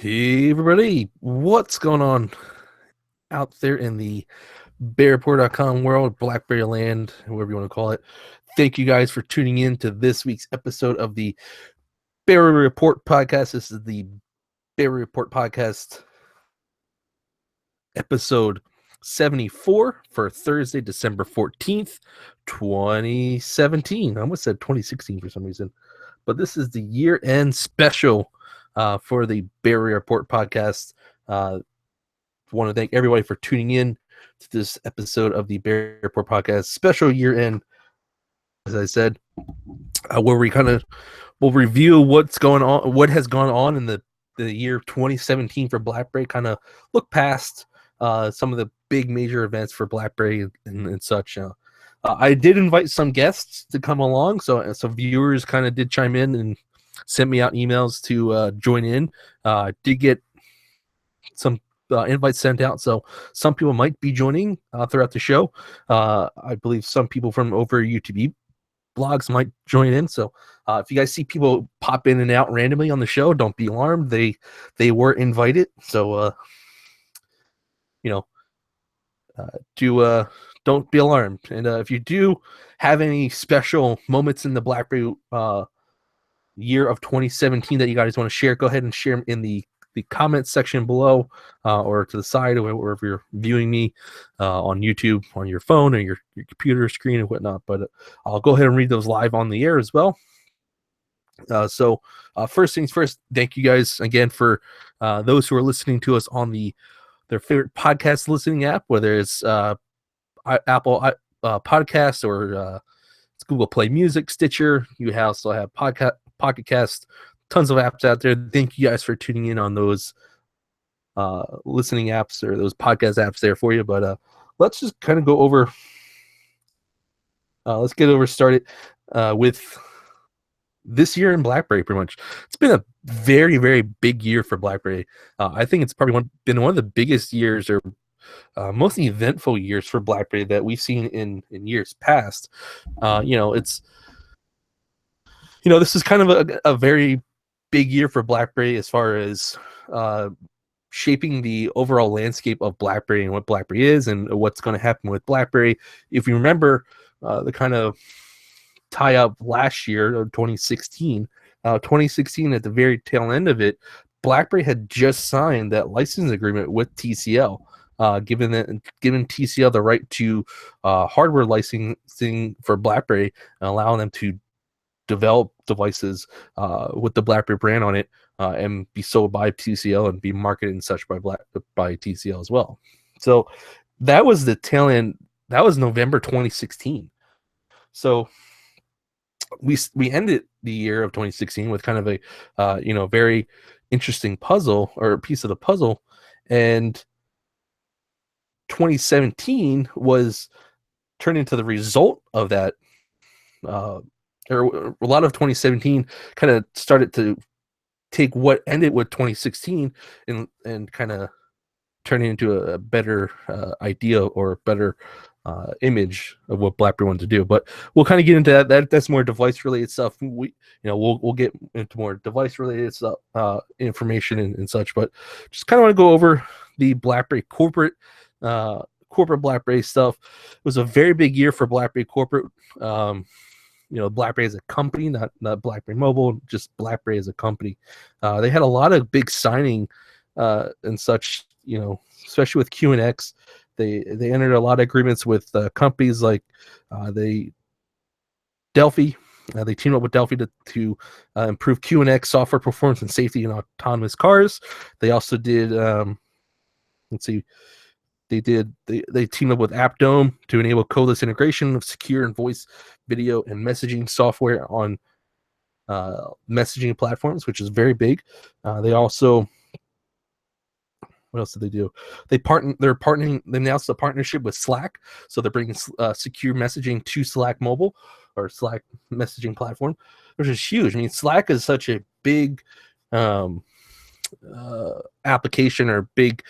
Hey everybody, what's going on out there in the bearport.com world, BlackBerry land, whatever you want to call it? Thank you guys for tuning in to this week's episode of the Berry Report podcast. This is the Berry Report podcast episode 74 for Thursday, December 14th, 2017. I almost said 2016 for some reason, but this is the year-end special for the Berry Report podcast. Want to thank everybody for tuning in to this episode of the Bear Report podcast special year end. As I said, where we kind of will review what's going on, what has gone on in the year 2017 for BlackBerry. Kind of look past some of the big major events for BlackBerry and such. I did invite some guests to come along, so some viewers kind of did chime in and sent me out emails to join in. Did get some invites sent out, so some people might be joining throughout the show. I believe some people from over YouTube blogs might join in. So if you guys see people pop in and out randomly on the show, don't be alarmed. They were invited, so you know, do don't be alarmed. And if you do have any special moments in the BlackBerry year of 2017 that you guys want to share, go ahead and share them in the comments section below, or to the side, or wherever you're viewing me on YouTube, on your phone or your computer screen and whatnot. But I'll go ahead and read those live on the air as well. So first things first, thank you guys again for those who are listening to us on their favorite podcast listening app, whether it's Apple Podcasts or it's Google Play Music, Stitcher. You also have Pocket Cast, tons of apps out there. Thank you guys for tuning in on those listening apps or those podcast apps there for you. But let's just kind of go over. Let's get started with this year in BlackBerry. Pretty much, it's been a very, very big year for BlackBerry. I think it's probably been one of the biggest years or most eventful years for BlackBerry that we've seen in years past. It's this is kind of a very big year for BlackBerry as far as shaping the overall landscape of BlackBerry and what BlackBerry is and what's going to happen with BlackBerry. If you remember the kind of tie up last year of 2016, 2016 at the very tail end of it, BlackBerry had just signed that license agreement with TCL, given TCL the right to hardware licensing for BlackBerry and allowing them to develop devices with the BlackBerry brand on it and be sold by TCL and be marketed and such by TCL as well. So that was the tail end. That was November 2016. So we ended the year of 2016 with kind of a very interesting puzzle or piece of the puzzle, and 2017 was turned into the result of that. Or a lot of 2017 kind of started to take what ended with 2016 and kind of turn it into a better idea or better image of what BlackBerry wanted to do. But we'll kind of get into that. That's more device related stuff. We'll get into more device related stuff, information and such. But just kind of want to go over the BlackBerry corporate BlackBerry stuff. It was a very big year for BlackBerry corporate. BlackBerry as a company, not BlackBerry Mobile, just BlackBerry as a company. They had a lot of big signing and such, especially with QNX. They entered a lot of agreements with companies like Delphi. They teamed up with Delphi to improve QNX software performance and safety in autonomous cars. They also did, they teamed up with AppDome to enable codeless integration of secure and voice, video, and messaging software on messaging platforms, which is very big. They also, what else did they do? They announced a partnership with Slack, so they're bringing secure messaging to Slack Mobile or Slack messaging platform, which is huge. I mean, Slack is such a big application or big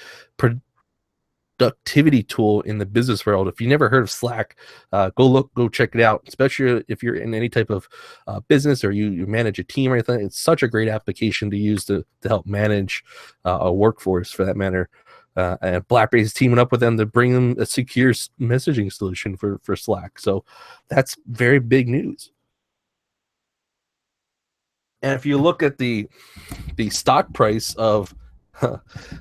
productivity tool in the business world. If you never heard of Slack, go check it out. Especially if you're in any type of business or you manage a team or anything, it's such a great application to use to help manage a workforce for that matter. And BlackBerry is teaming up with them to bring them a secure messaging solution for Slack. So that's very big news. And if you look at the stock price of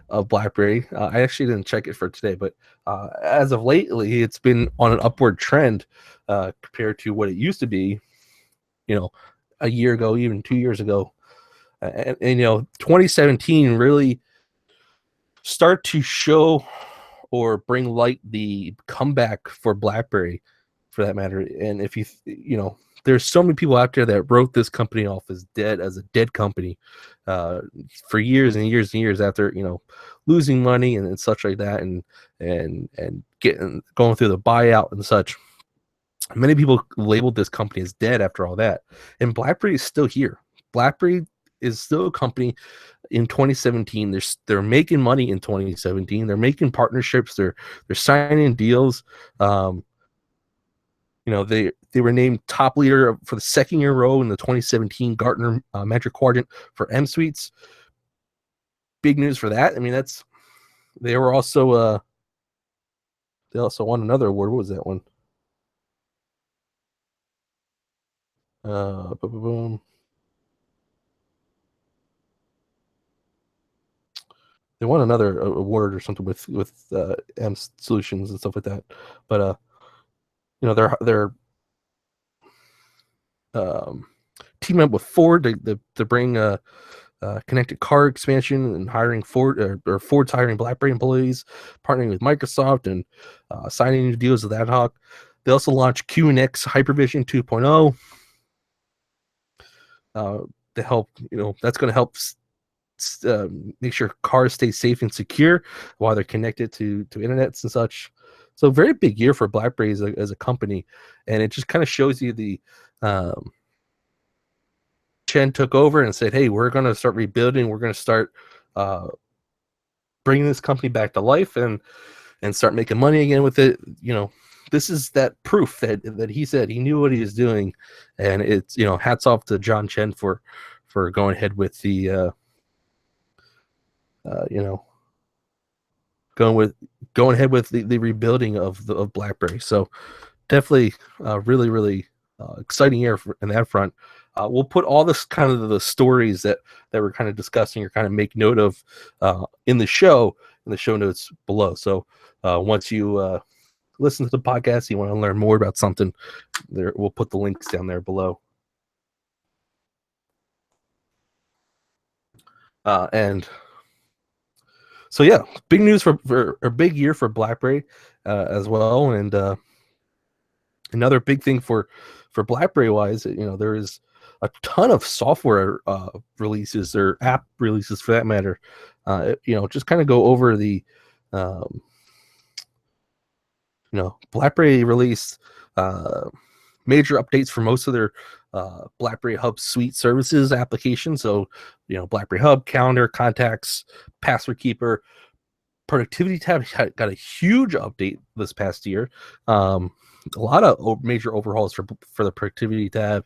of BlackBerry, I actually didn't check it for today, but as of lately, it's been on an upward trend compared to what it used to be, a year ago, even 2 years ago. And 2017 really start to show or bring light the comeback for BlackBerry, for that matter. And if there's so many people out there that wrote this company off as dead, as a dead company, for years and years and years after losing money and such like that, and going through the buyout and such. Many people labeled this company as dead after all that, and BlackBerry is still here. BlackBerry is still a company in 2017. They're making money in 2017. They're making partnerships. They're signing deals. They were named top leader for the second year in a row in the 2017 Gartner Magic Quadrant for M Suites. Big news for that. I mean, they were also they also won another award. What was that one? Boom, boom, boom. They won another award or something with M Solutions and stuff like that. But they're um, teaming up with Ford to bring connected car expansion and hiring Ford, or Ford's hiring BlackBerry employees, partnering with Microsoft and signing new deals with AtHoc. They also launched QNX Hypervision 2.0 to help. That's going to help make sure cars stay safe and secure while they're connected to internets and such. So very big year for BlackBerry as a company, and it just kind of shows you the Chen took over and said, "Hey, we're going to start rebuilding. We're going to start bringing this company back to life and start making money again with it." This is that proof that he said he knew what he was doing, and it's hats off to John Chen for going ahead with the you know going ahead with the rebuilding of BlackBerry. So definitely really really exciting year in that front. We'll put all this kind of the stories that we're kind of discussing or kind of make note of in the show notes below. So once you listen to the podcast, you want to learn more about something, there we'll put the links down there below. And so yeah, big news for a big year for BlackBerry as well. And another big thing for BlackBerry wise, there is a ton of software releases or app releases for that matter. Just kind of go over the um, BlackBerry released major updates for most of their BlackBerry Hub suite services applications. So, BlackBerry Hub, Calendar, Contacts, Password Keeper, Productivity tab got a huge update this past year. A lot of major overhauls for the Productivity tab,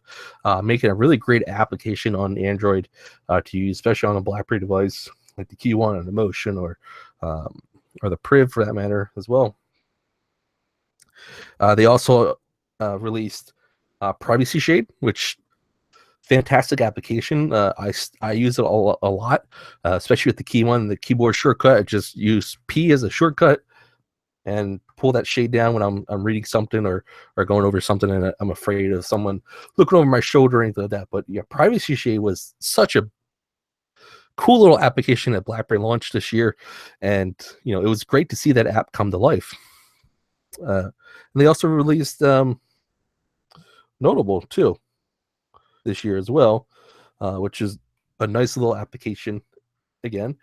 making a really great application on Android to use, especially on a BlackBerry device like the Q1 and the Motion or the Priv for that matter as well. They also released Privacy Shade, which fantastic application. I use it a lot, especially with the the keyboard shortcut. I just use P as a shortcut and pull that shade down when I'm reading something or going over something, and I'm afraid of someone looking over my shoulder or anything like that. But yeah, Privacy Shade was such a cool little application that BlackBerry launched this year, and it was great to see that app come to life. And they also released Notable too this year as well, which is a nice little application again.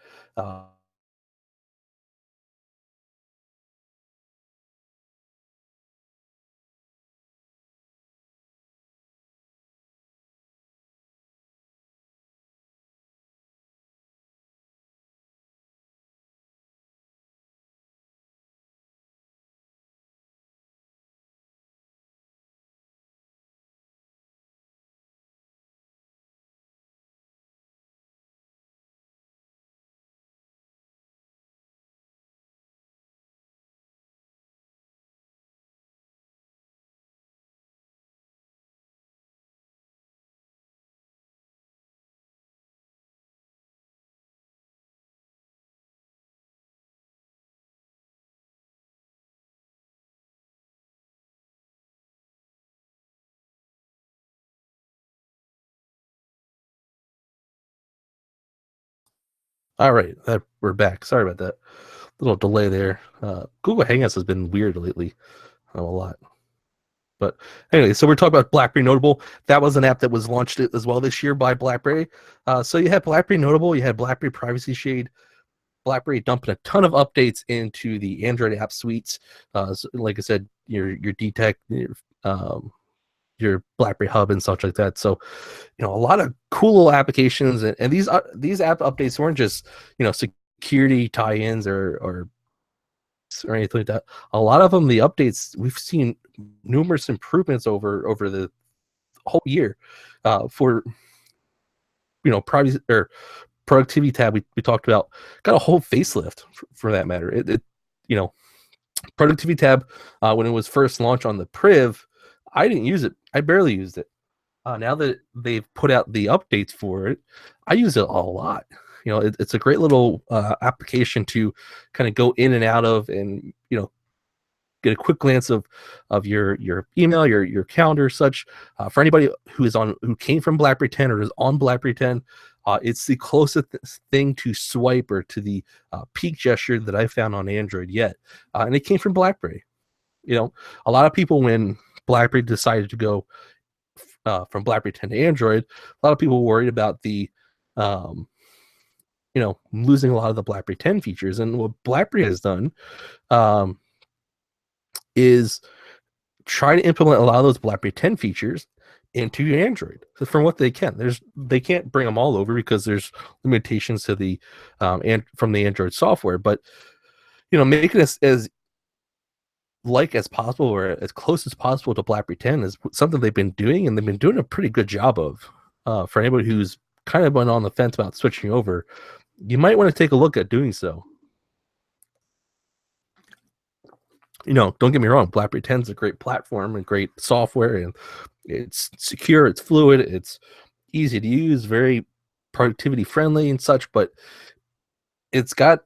All right, we're back. Sorry about that little delay there. Google Hangouts has been weird lately, a lot. But anyway, so we're talking about BlackBerry Notable. That was an app that was launched as well this year by BlackBerry. So you had BlackBerry Notable, you had BlackBerry Privacy Shade, BlackBerry dumping a ton of updates into the Android app suites. So like I said, your Detect, your BlackBerry Hub and such like that. So, a lot of cool little applications, and these app updates weren't just security tie-ins or anything like that. A lot of them, the updates, we've seen numerous improvements over the whole year. For privacy or productivity tab, we talked about, got a whole facelift for that matter. Productivity tab, when it was first launched on the Priv, I didn't use it. I barely used it. Now that they've put out the updates for it, I use it a lot. It's a great little application to kind of go in and out of, and get a quick glance of your email, your calendar, such. For anybody who came from BlackBerry 10 or is on BlackBerry 10, it's the closest thing to swipe or to the peek gesture that I found on Android yet, and it came from BlackBerry. A lot of people, when BlackBerry decided to go from BlackBerry 10 to Android, a lot of people were worried about the losing a lot of the BlackBerry 10 features. And what BlackBerry has done is try to implement a lot of those BlackBerry 10 features into your Android. So from what they can, they can't bring them all over because there's limitations to the and from the Android software. But make it as like as possible or as close as possible to BlackBerry 10 is something they've been doing, and they've been doing a pretty good job of. For anybody who's kind of been on the fence about switching over, you might want to take a look at doing so. Don't get me wrong, BlackBerry 10 is a great platform and great software, and it's secure, it's fluid, it's easy to use, very productivity friendly and such, but it's got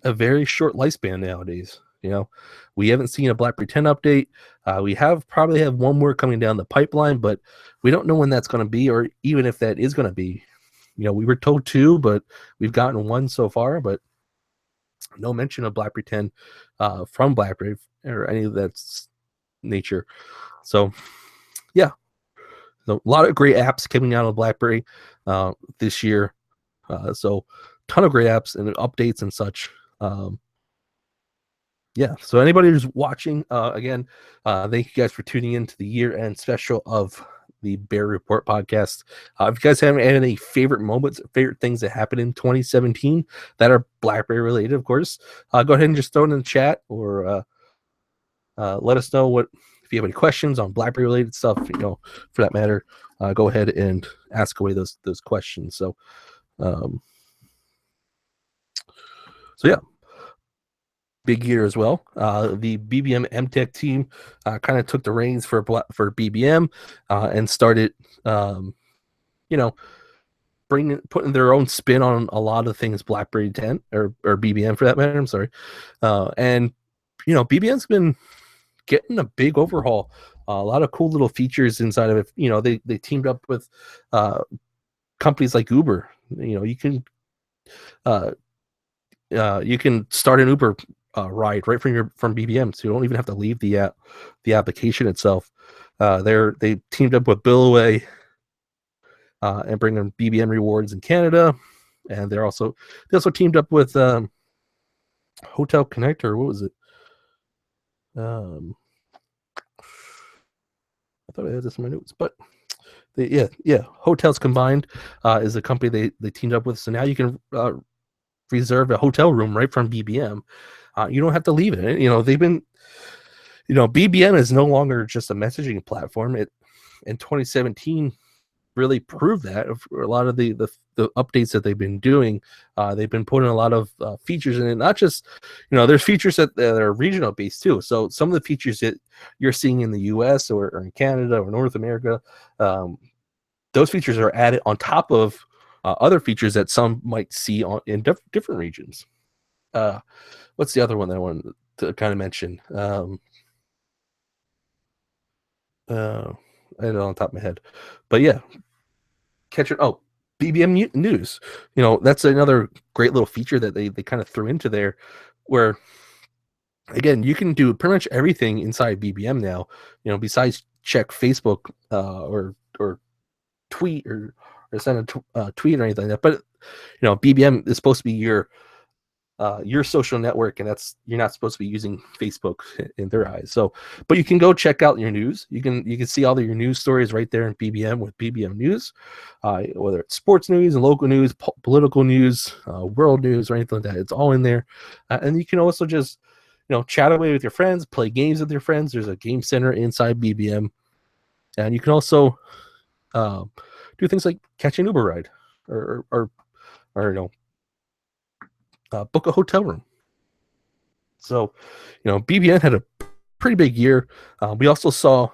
a very short lifespan nowadays. We haven't seen a BlackBerry 10 update. We probably have one more coming down the pipeline, but we don't know when that's going to be, or even if that is going to be. We were told 2, but we've gotten 1 so far, but no mention of BlackBerry 10 from BlackBerry or any of that nature. So, yeah, a lot of great apps coming out of BlackBerry this year. So, ton of great apps and updates and such. Yeah, so anybody who's watching, again, thank you guys for tuning in to the year-end special of the Bear Report podcast. If you guys have any favorite moments, favorite things that happened in 2017 that are BlackBerry related, of course, go ahead and just throw it in the chat, or let us know if you have any questions on BlackBerry related stuff. For that matter, go ahead and ask away those questions. So yeah. Big year as well. The BBM MTech team kind of took the reins for BBM and started, putting their own spin on a lot of things BlackBerry 10 or BBM for that matter. I'm sorry, and BBM's been getting a big overhaul. A lot of cool little features inside of it. They teamed up with companies like Uber. You can start an Uber ride right from BBM, so you don't even have to leave the application itself. They teamed up with Billaway and bringing BBM rewards in Canada, and they also teamed up with Hotel Connect, or what was it? I thought I had this in my notes, but Hotels Combined is a company they teamed up with, so now you can reserve a hotel room right from BBM. You don't have to leave it. They've been, BBM is no longer just a messaging platform. It in 2017 really proved that. For a lot of the updates that they've been doing, they've been putting a lot of features in it. Not just, there's features that are regional based too. So some of the features that you're seeing in the U.S. or in Canada or North America, those features are added on top of other features that some might see in different regions. What's the other one that I wanted to kind of mention? I don't know on top of my head, but yeah, BBM News. That's another great little feature that they kind of threw into there, where again, you can do pretty much everything inside BBM now. Besides check Facebook or tweet or send a tweet or anything like that. But BBM is supposed to be your social network, and you're not supposed to be using Facebook in their eyes. So, but you can go check out your news. You can see all of your news stories right there in BBM with BBM News, whether it's sports news and local news, political news, world news, or anything like that. It's all in there, and you can also just chat away with your friends, play games with your friends. There's a game center inside BBM, and you can also do things like catch an Uber ride or book a hotel room. So, BBM had a pretty big year. We also saw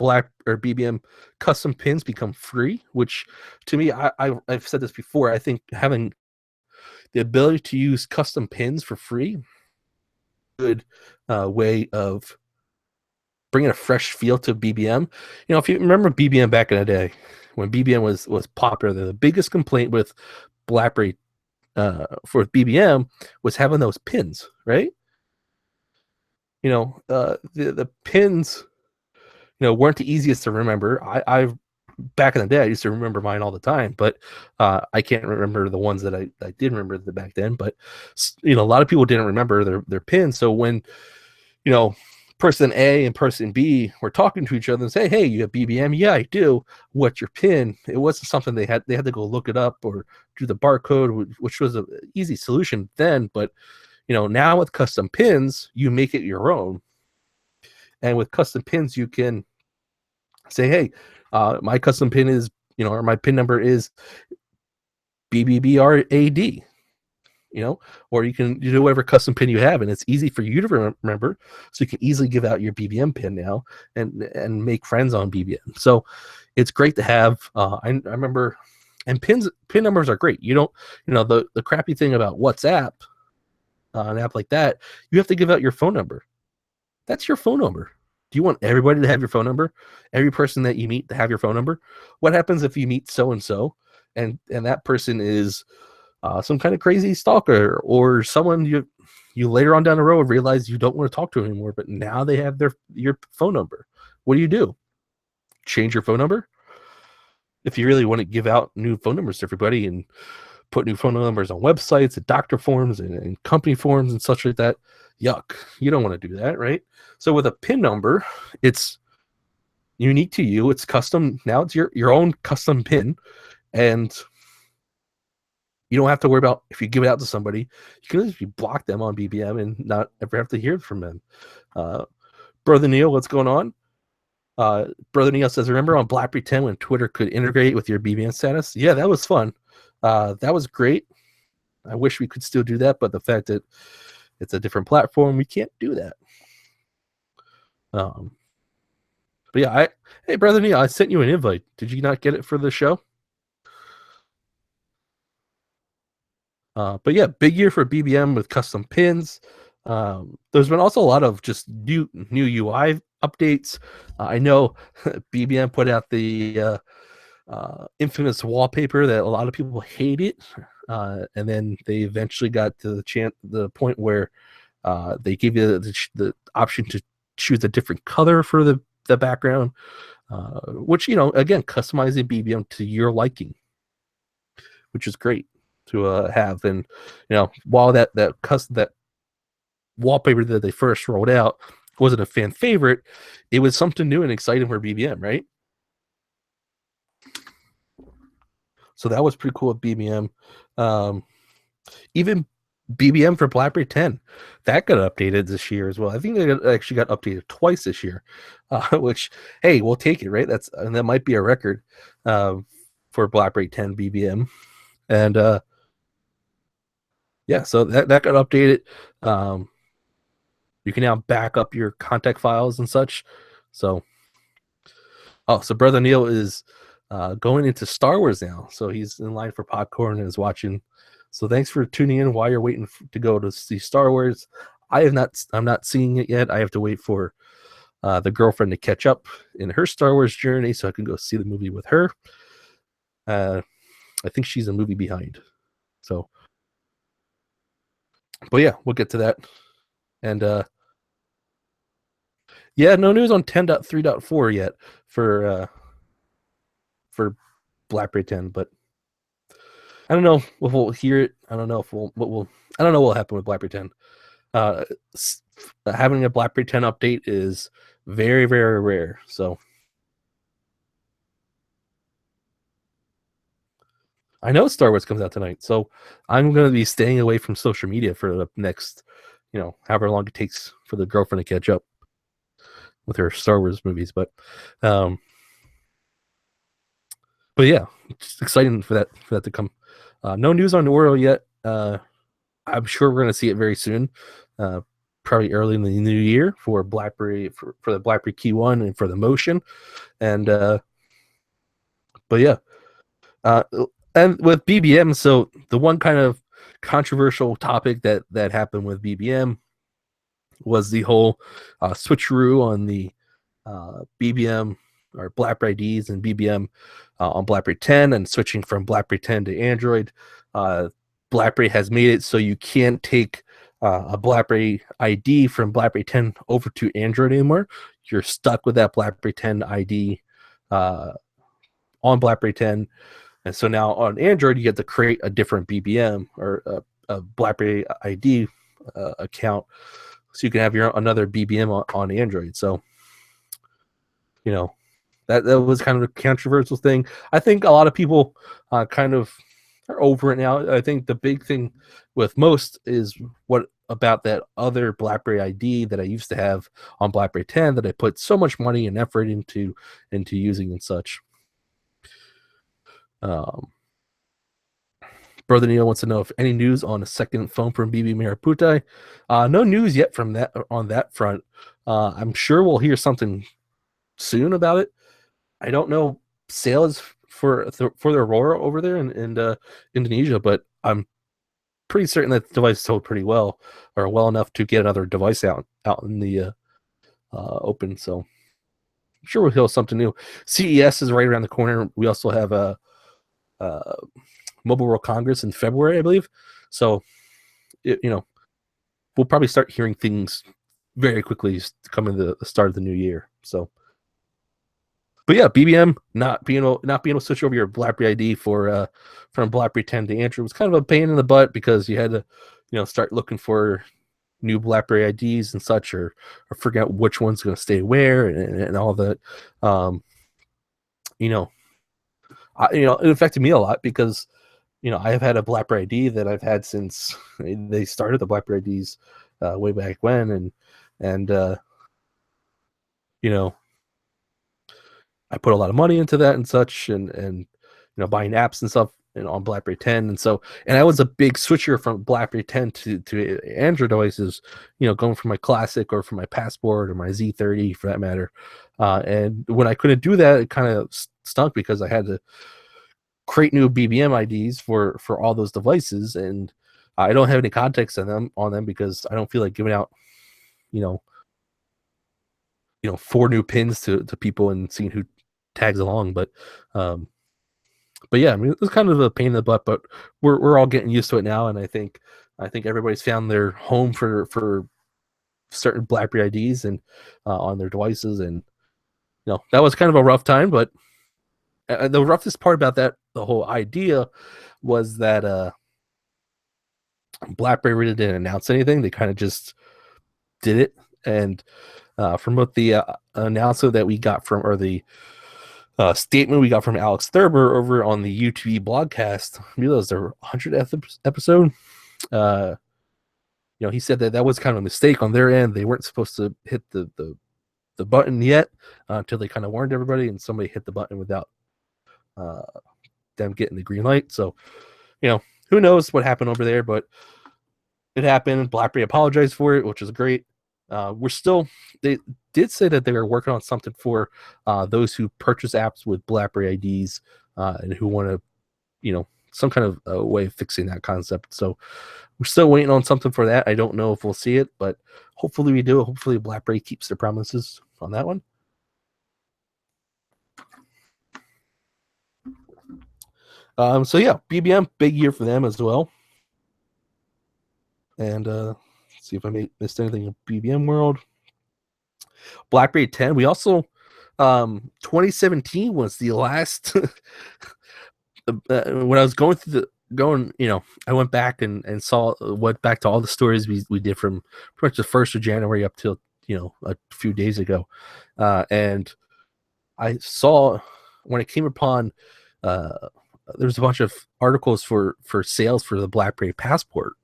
BBM custom pins become free, which to me, I've said this before. I think having the ability to use custom pins for free, good way of bringing a fresh feel to BBM. If you remember BBM back in the day, when BBM was popular, the biggest complaint with BlackBerry for BBM was having those pins, right? The pins, weren't the easiest to remember. I back in the day, I used to remember mine all the time, but I can't remember the ones that I did remember back then. But a lot of people didn't remember their pins. So when person A and person B were talking to each other and say, "Hey, you have BBM?" "Yeah, I do." "What's your pin?" It wasn't something they had to go look it up or do the barcode, which was an easy solution then. But now with custom pins, you make it your own. And with custom pins, you can say, "Hey, my custom pin is, or my pin number is BBBRAD." Or you can do whatever custom pin you have, and it's easy for you to remember. So you can easily give out your BBM pin now and make friends on BBM. So it's great to have. I remember, and pin numbers are great. The crappy thing about WhatsApp, an app like that, you have to give out your phone number. That's your phone number. Do you want everybody to have your phone number? Every person that you meet to have your phone number? What happens if you meet so and so, and that person is some kind of crazy stalker, or someone you later on down the road realize you don't want to talk to anymore, but now they have your phone number? What do? Change your phone number? If you really want to give out new phone numbers to everybody and put new phone numbers on websites and doctor forms and company forms and such like that, yuck. You don't want to do that, right? So with a PIN number, it's unique to you. It's custom. Now it's your own custom PIN, and you don't have to worry about if you give it out to somebody. You can just block them on BBM and not ever have to hear from them. Brother Neil, what's going on? Brother Neil says, "Remember on BlackBerry 10 when Twitter could integrate with your BBM status?" Yeah, that was fun. That was great. I wish we could still do that, but the fact that it's a different platform, we can't do that. But yeah, hey, Brother Neil, I sent you an invite. Did you not get it for the show? But yeah, big year for BBM with custom pins. There's been also a lot of just new UI updates. I know BBM put out the infamous wallpaper that a lot of people hated, and then they eventually got to the point where they gave you the option to choose a different color for the background, which again, customizing BBM to your liking, which is great to have. And while that wallpaper that they first rolled out wasn't a fan favorite, it was something new and exciting for BBM, right? So that was pretty cool with BBM. Even BBM for BlackBerry 10, that got updated this year as well. I think it actually got updated twice this year, which, hey, we'll take it, right? That might be a record for BlackBerry 10 BBM. And yeah, so that got updated. You can now back up your contact files and such. So Brother Neil is going into Star Wars now. So he's in line for popcorn and is watching. So thanks for tuning in while you're waiting to go to see Star Wars. I'm not seeing it yet. I have to wait for the girlfriend to catch up in her Star Wars journey so I can go see the movie with her. I think she's a movie behind. So, but yeah, we'll get to that. And yeah, no news on 10.3.4 yet for BlackBerry 10, but I don't know if we'll hear it. I don't know if I don't know what will happen with BlackBerry 10. Uh, Having a BlackBerry 10 update is very, very rare. So I know Star Wars comes out tonight, so I'm going to be staying away from social media for the next, however long it takes for the girlfriend to catch up with her Star Wars movies. Um, but yeah, it's exciting for that to come. No news on Oreo yet. I'm sure we're going to see it very soon. Probably early in the new year for BlackBerry for the BlackBerry Key 1 and for the Motion. And but yeah. And with BBM, so the one kind of controversial topic that happened with BBM was the whole switcheroo on the BBM or BlackBerry IDs and BBM on BlackBerry 10 and switching from BlackBerry 10 to Android. BlackBerry has made it so you can't take a BlackBerry ID from BlackBerry 10 over to Android anymore. You're stuck with that BlackBerry 10 ID on BlackBerry 10. And so now on Android, you get to create a different BBM or a BlackBerry ID account, so you can have another BBM on Android. So, that was kind of a controversial thing. I think a lot of people kind of are over it now. I think the big thing with most is what about that other BlackBerry ID that I used to have on BlackBerry 10 that I put so much money and effort into using and such. Brother Neil wants to know if any news on a second phone from BB Maraputai. No news yet from that on that front. I'm sure we'll hear something soon about it. I don't know sales for the Aurora over there in Indonesia, but I'm pretty certain that the device sold pretty well or well enough to get another device out in the open. So I'm sure we'll hear something new. CES is right around the corner. We also have a Mobile World Congress in February, I believe. So, we'll probably start hearing things very quickly coming to the start of the new year. So, but yeah, BBM not being able to switch over your BlackBerry ID from BlackBerry 10 to Android was kind of a pain in the butt because you had to, start looking for new BlackBerry IDs and such, or figure out which one's going to stay where and all that. It affected me a lot because I have had a BlackBerry ID that I've had since they started the BlackBerry IDs way back when, and I put a lot of money into that and such, and buying apps and stuff on BlackBerry 10, and I was a big switcher from BlackBerry 10 to Android devices, going from my Classic or from my Passport or my Z30 for that matter, and when I couldn't do that, it kind of stunk because I had to create new BBM IDs for all those devices, and I don't have any context on them because I don't feel like giving out, you know, 4 new pins to people and seeing who tags along. But yeah, I mean, it's kind of a pain in the butt, but we're all getting used to it now, and I think everybody's found their home for certain BlackBerry IDs and on their devices, and that was kind of a rough time, but the roughest part about the whole idea was that BlackBerry really didn't announce anything. They kind of just did it, and from what the announcement that we got from, or the statement we got from Alex Thurber over on the UTV blogcast, I believe that was their 100th episode. He said that was kind of a mistake on their end. They weren't supposed to hit the button yet until they kind of warned everybody, and somebody hit the button without them getting the green light. So, who knows what happened over there, but it happened. BlackBerry apologized for it, which is great. They did say that they are working on something for those who purchase apps with BlackBerry IDs and who want to, some kind of way of fixing that concept. So we're still waiting on something for that. I don't know if we'll see it, but hopefully we do. Hopefully BlackBerry keeps their promises on that one. So yeah, BBM, big year for them as well. And see if I missed anything in BBM world. BlackBerry 10. We also 2017 was the last when I was going through I went back and went back to all the stories we did from pretty much the 1st of January up till a few days ago, and I saw when it came upon there's a bunch of articles for sales for the BlackBerry Passport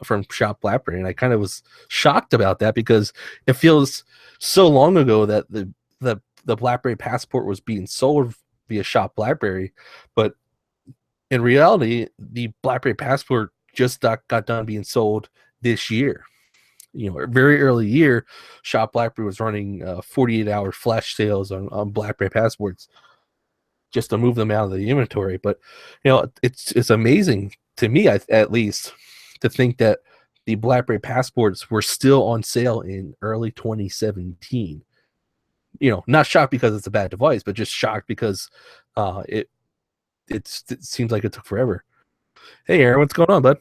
from Shop BlackBerry, and I kind of was shocked about that because it feels so long ago that the BlackBerry Passport was being sold via Shop BlackBerry, but in reality, the BlackBerry Passport just got done being sold this year. Very early year, Shop BlackBerry was running 48-hour flash sales on BlackBerry Passports just to move them out of the inventory. But it's amazing to me, at least, to think that the BlackBerry Passports were still on sale in early 2017. Not shocked because it's a bad device, but just shocked because it seems like it took forever. Hey, Aaron, what's going on, bud?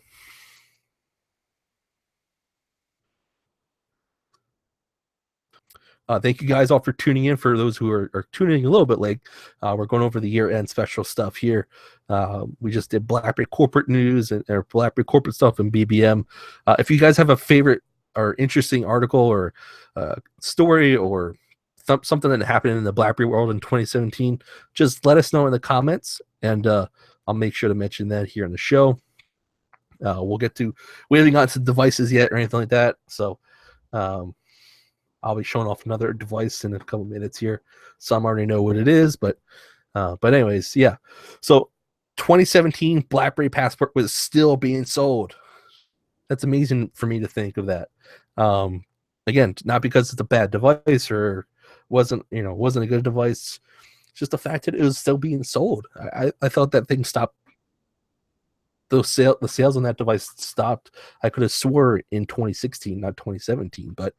Thank you guys all for tuning in. For those who are tuning in a little bit late, we're going over the year-end special stuff here. We just did BlackBerry corporate news and BlackBerry corporate stuff and BBM. If you guys have a favorite or interesting article or story or something that happened in the BlackBerry world in 2017, just let us know in the comments, and I'll make sure to mention that here on the show. We haven't gotten to devices yet or anything like that, so I'll be showing off another device in a couple minutes here. Some already know what it is, but anyways, yeah. So 2017 BlackBerry Passport was still being sold. That's amazing for me to think of that. Again, not because it's a bad device or wasn't a good device. It's just the fact that it was still being sold. I thought that thing stopped. The sales on that device stopped. I could have swore in 2016, not 2017, but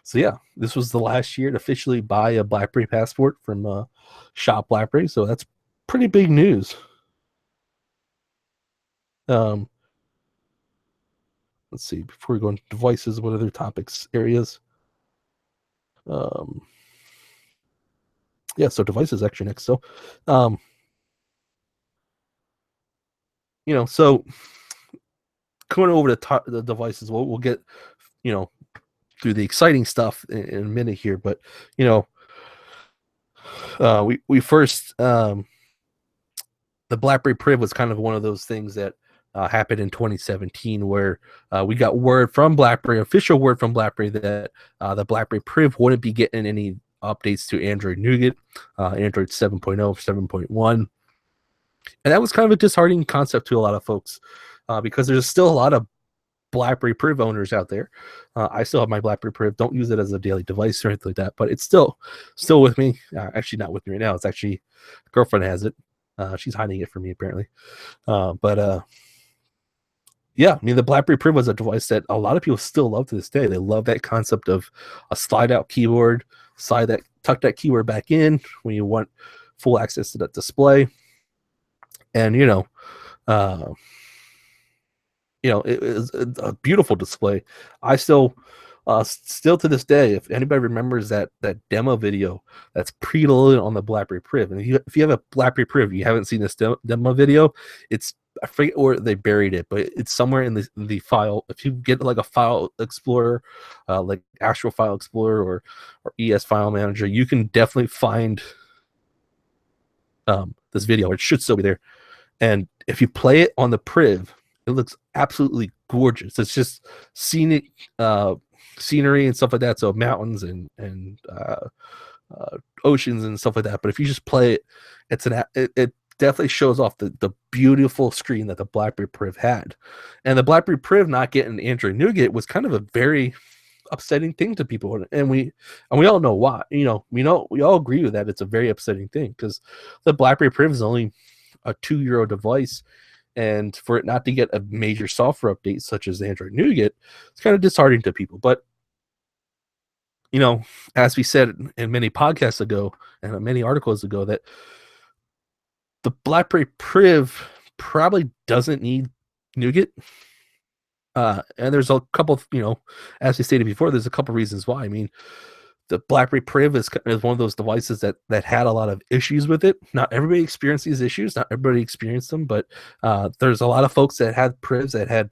so yeah, this was the last year to officially buy a BlackBerry Passport from Shop BlackBerry. So that's pretty big news. Um, let's see. Before we go into devices, what other topics areas? Yeah, so devices actually next. So, so going over the devices, we'll get through the exciting stuff in a minute here, but we first the BlackBerry Priv was kind of one of those things that happened in 2017 where we got official word from BlackBerry that the BlackBerry Priv wouldn't be getting any updates to Android Nougat, Android 7.0, 7.1. And that was kind of a disheartening concept to a lot of folks because there's still a lot of BlackBerry Priv owners out there. I still have my BlackBerry Priv. Don't use it as a daily device or anything like that, but it's still with me. Actually, not with me right now. It's actually girlfriend has it. She's hiding it from me apparently. Yeah, I mean, the BlackBerry Priv was a device that a lot of people still love to this day. They love that concept of a slide-out keyboard, tuck that keyboard back in when you want full access to that display, and it is a beautiful display. I still to this day, if anybody remembers that demo video that's preloaded on the BlackBerry Priv, and if you have a BlackBerry Priv, you haven't seen this demo video, I forget where they buried it, but it's somewhere in the file. If you get like a file explorer, like Astro File Explorer or ES File Manager, you can definitely find this video. It should still be there. And if you play it on the Priv, it looks absolutely gorgeous. It's just scenic scenery and stuff like that. So mountains and oceans and stuff like that. But if you just play it, it definitely shows off the beautiful screen that the BlackBerry Priv had. And the BlackBerry Priv not getting Android Nougat was kind of a very upsetting thing to people, and we all know why. We all agree with that. It's a very upsetting thing because the BlackBerry Priv is only a 2-year-old device, and for it not to get a major software update such as Android Nougat, it's kind of disheartening to people. But as we said in many podcasts ago and many articles ago, that the BlackBerry Priv probably doesn't need Nougat. And there's a couple, as we stated before, there's a couple reasons why. I mean, the BlackBerry Priv is one of those devices that had a lot of issues with it. Not everybody experienced these issues. Not everybody experienced them, but there's a lot of folks that had Privs that had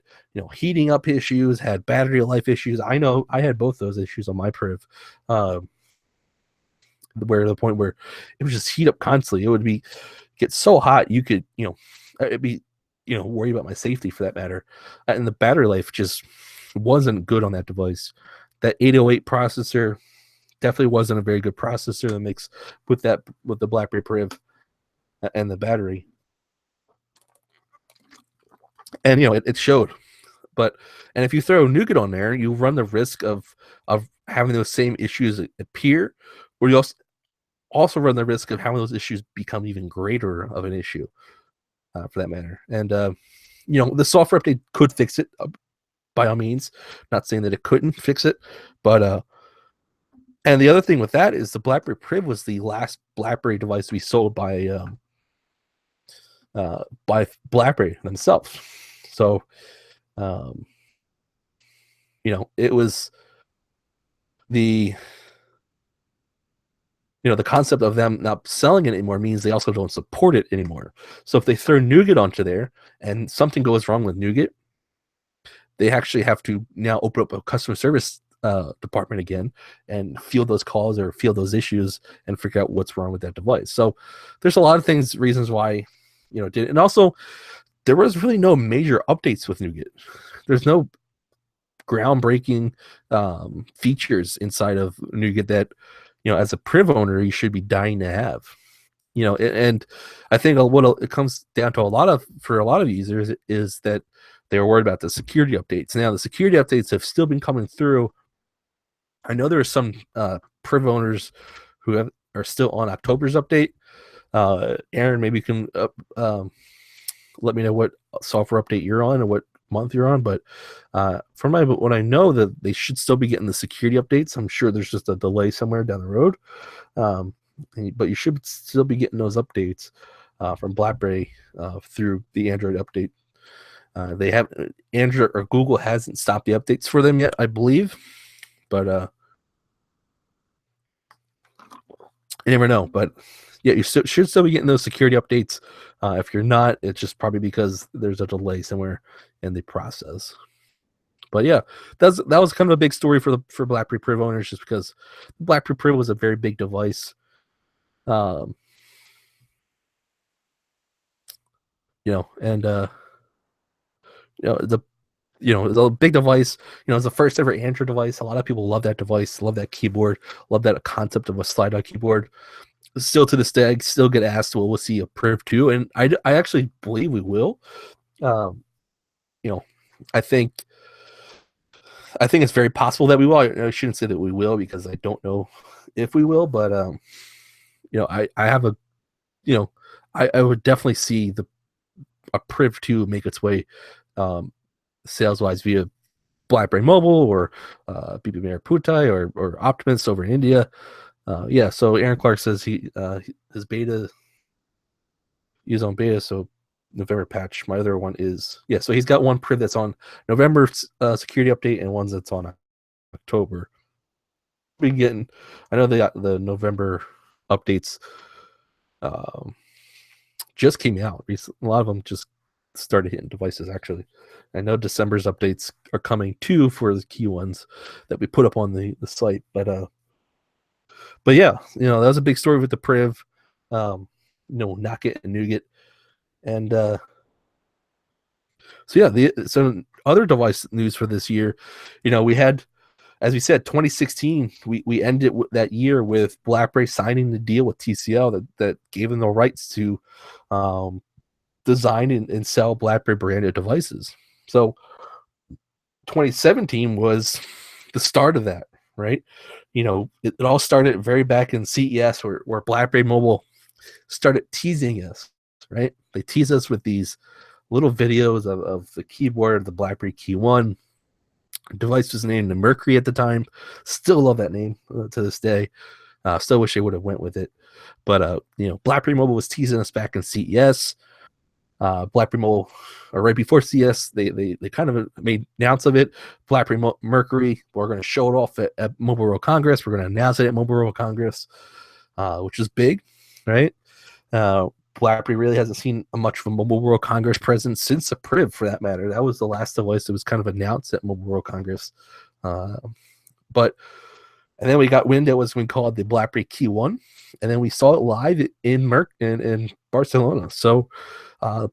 heating up issues, had battery life issues. I know I had both those issues on my Priv, where the point where it would just heat up constantly. It would get so hot you could it'd be worry about my safety for that matter, and the battery life just wasn't good on that device. That 808 processor definitely wasn't a very good processor that makes with the BlackBerry Priv and the battery, and it showed. And if you throw Nougat on there, you run the risk of having those same issues appear, or you also run the risk of having those issues become even greater of an issue, for that matter. And the software update could fix it, by all means. Not saying that it couldn't fix it, but and the other thing with that is the BlackBerry Priv was the last BlackBerry device to be sold by BlackBerry themselves. So, it was the concept of them not selling it anymore means they also don't support it anymore. So if they throw Nougat onto there and something goes wrong with Nougat, they actually have to now open up a customer service department again and field those calls or field those issues and figure out what's wrong with that device. So there's a lot of reasons why it did. And also, there was really no major updates with Nougat. There's no groundbreaking features inside of Nougat that as a Priv owner you should be dying to have. And I think what it comes down to for a lot of users is that they were worried about the security updates. Now the security updates have still been coming through. I know there are some Priv owners who are still on October's update. Aaron, maybe you can let me know what software update you're on or what month you're on. But from what I know, that they should still be getting the security updates. I'm sure there's just a delay somewhere down the road, but you should still be getting those updates from BlackBerry through the Android update. They have Android or Google hasn't stopped the updates for them yet, I believe, but you never know. But yeah, you should still be getting those security updates. If you're not, it's just probably because there's a delay somewhere in the process. But yeah, that was kind of a big story for BlackBerry Priv owners, just because BlackBerry Priv was a very big device. And the big device, it's the first ever Android device. A lot of people love that device, love that keyboard, love that concept of a slide-out keyboard. Still to this day, I still get asked, well, we'll see a Priv 2, and I actually believe we will. I think it's very possible that we will. I shouldn't say that we will, because I don't know if we will, but I have a, I would definitely see a Priv 2 make its way sales-wise via BlackBerry Mobile or BP Putai or Optimus over in India. So Aaron Clark says his beta is on beta, so November patch. My other one is so he's got one Priv that's on November security update and ones that's on October. I know the November updates just came out recently. A lot of them just started hitting devices, actually. I know December's updates are coming too for the key ones that we put up on the site, but yeah, that was a big story with the Priv, not getting Nougat. And so other device news for this year, we had, as we said, 2016, we ended that year with BlackBerry signing the deal with TCL that gave them the rights to design and sell BlackBerry branded devices. So 2017 was the start of that, right? It all started very back in CES where BlackBerry Mobile started teasing us, right? They tease us with these little videos of the keyboard, the BlackBerry Key 1, Device was named the Mercury at the time. Still love that name to this day. Still wish they would have went with it. But BlackBerry Mobile was teasing us back in CES. BlackBerry Mobile, or right before CES, they kind of made announce of it. BlackBerry Mercury, we're going to show it off at Mobile World Congress. We're going to announce it at Mobile World Congress, which is big, right? BlackBerry really hasn't seen much of a Mobile World Congress presence since the Priv, for that matter. That was the last device that was kind of announced at Mobile World Congress. And then we got wind that was called the BlackBerry Key 1, and then we saw it live in Barcelona. So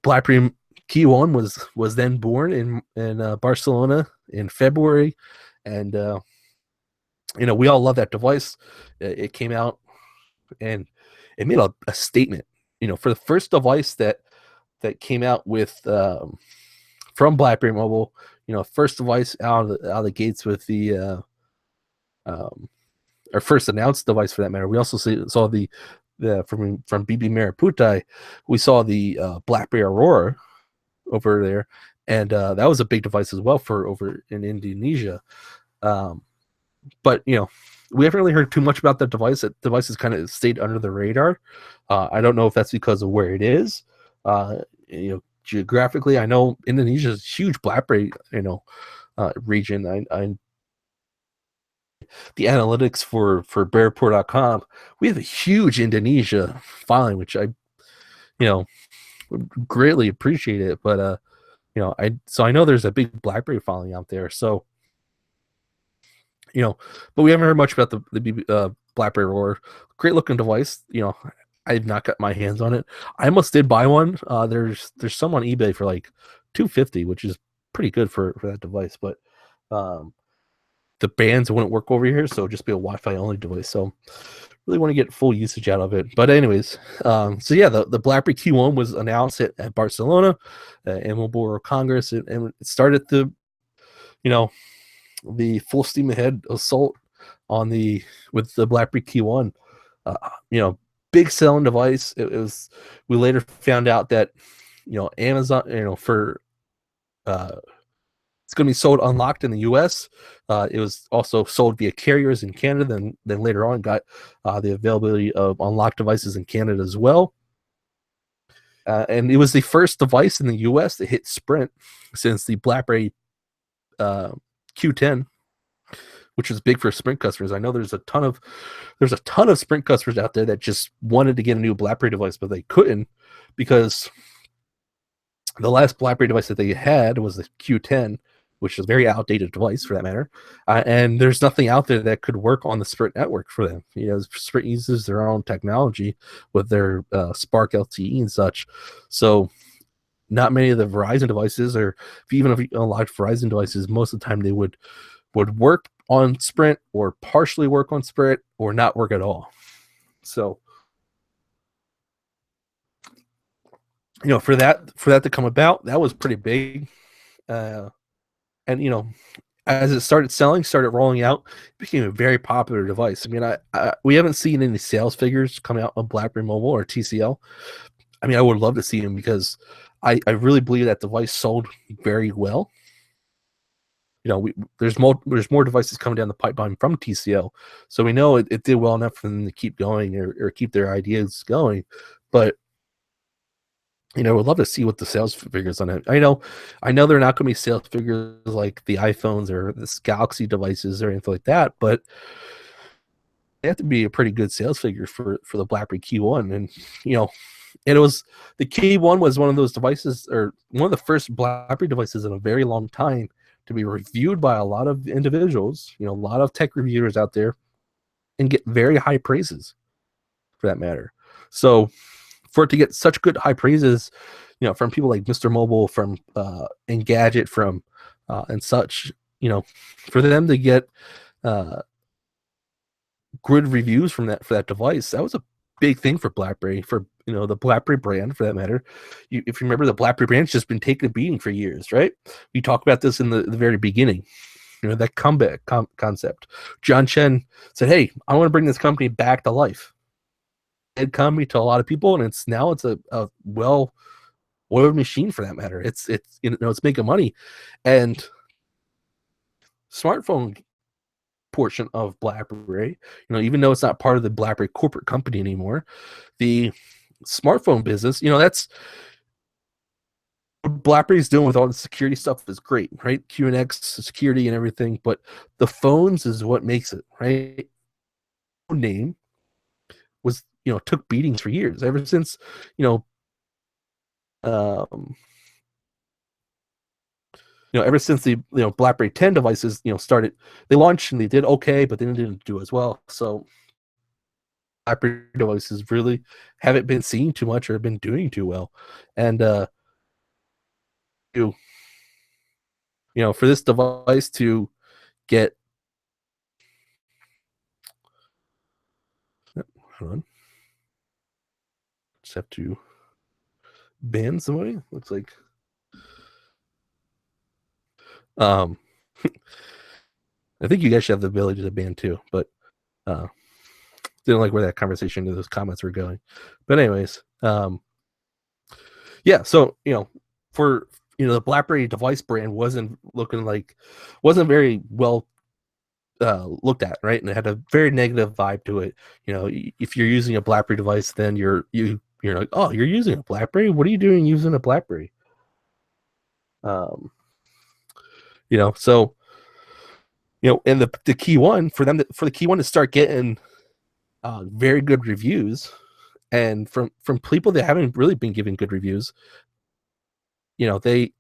BlackBerry Key 1 was then born in Barcelona in February, and we all love that device. It came out and it made a statement. For the first device that came out with from BlackBerry Mobile, first device out of the gates with the our first announced device, for that matter. We also saw the from BB Merah we saw the BlackBerry Aurora over there, and that was a big device as well for over in Indonesia. But we haven't really heard too much about that device. That device has kind of stayed under the radar. I don't know if that's because of where it is. Geographically, I know Indonesia is a huge BlackBerry region. The analytics for Bearport.com, we have a huge Indonesia filing, which I would greatly appreciate it. But I know there's a big BlackBerry filing out there. So but we haven't heard much about the BlackBerry Aurora. Great looking device. I've not got my hands on it. I almost did buy one. There's some on eBay for like $250, which is pretty good for that device. But the bands wouldn't work over here, so it'd just be a Wi-Fi only device. So really want to get full usage out of it. But anyways, the BlackBerry Key 1 was announced at Barcelona and Mobile World Congress, and it started the full steam ahead assault with the BlackBerry Key 1. Big selling device. We later found out that Amazon for it's going to be sold unlocked in the U.S. It was also sold via carriers in Canada. Then later on got the availability of unlocked devices in Canada as well. And it was the first device in the U.S. to hit Sprint since the BlackBerry Q10, which is big for Sprint customers. I know there's a ton of Sprint customers out there that just wanted to get a new BlackBerry device, but they couldn't because the last BlackBerry device that they had was the Q10, which is a very outdated device for that matter. And there's nothing out there that could work on the Sprint network for them. Sprint uses their own technology with their Spark LTE and such. So not many of the Verizon devices, or even if you unlocked Verizon devices, most of the time they would work on Sprint or partially work on Sprint or not work at all. So for that to come about, that was pretty big. And as it started rolling out, it became a very popular device. I mean, we haven't seen any sales figures come out of BlackBerry Mobile or TCL. I mean, I would love to see them because I really believe that device sold very well. There's more devices coming down the pipeline from TCL, so we know it did well enough for them to keep going or keep their ideas going. But we'd love to see what the sales figures on it. I know they're not going to be sales figures like the iPhones or the Galaxy devices or anything like that, but they have to be a pretty good sales figure for the BlackBerry Key 1. And it was the Key 1 was one of those devices, or one of the first BlackBerry devices in a very long time to be reviewed by a lot of individuals, a lot of tech reviewers out there, and get very high praises for that matter. So for it to get such good high praises, from people like Mr. Mobile, from Engadget, from and such, for them to get good reviews for that device, that was a big thing for BlackBerry, for the BlackBerry brand, for that matter. If you remember, the BlackBerry brand's just been taking a beating for years, right? We talked about this in the very beginning. That comeback concept. John Chen said, "Hey, I want to bring this company back to life." It company to a lot of people, and it's a well-oiled machine for that matter. It's making money, and smartphone portion of BlackBerry, even though it's not part of the BlackBerry corporate company anymore, the smartphone business, that's what BlackBerry's doing with all the security stuff is great, right? QNX security and everything, but the phones is what makes it, right? Name was, took beatings for years ever since, you know, um, ever since the BlackBerry 10 devices, started, they launched and they did okay, but they didn't do as well. So BlackBerry devices really haven't been seen too much or been doing too well. And you for this device to get, hold on, just have to ban somebody. Looks like um I think you guys should have the ability to ban too, but uh didn't like where that conversation and those comments were going. But anyways, yeah, so for the BlackBerry device brand wasn't very well looked at, right? And it had a very negative vibe to it. If you're using a BlackBerry device, then you're like, oh, you're using a BlackBerry? What are you doing using a BlackBerry? Um, so and the key one for them for the key one to start getting very good reviews, and from people that haven't really been giving good reviews, they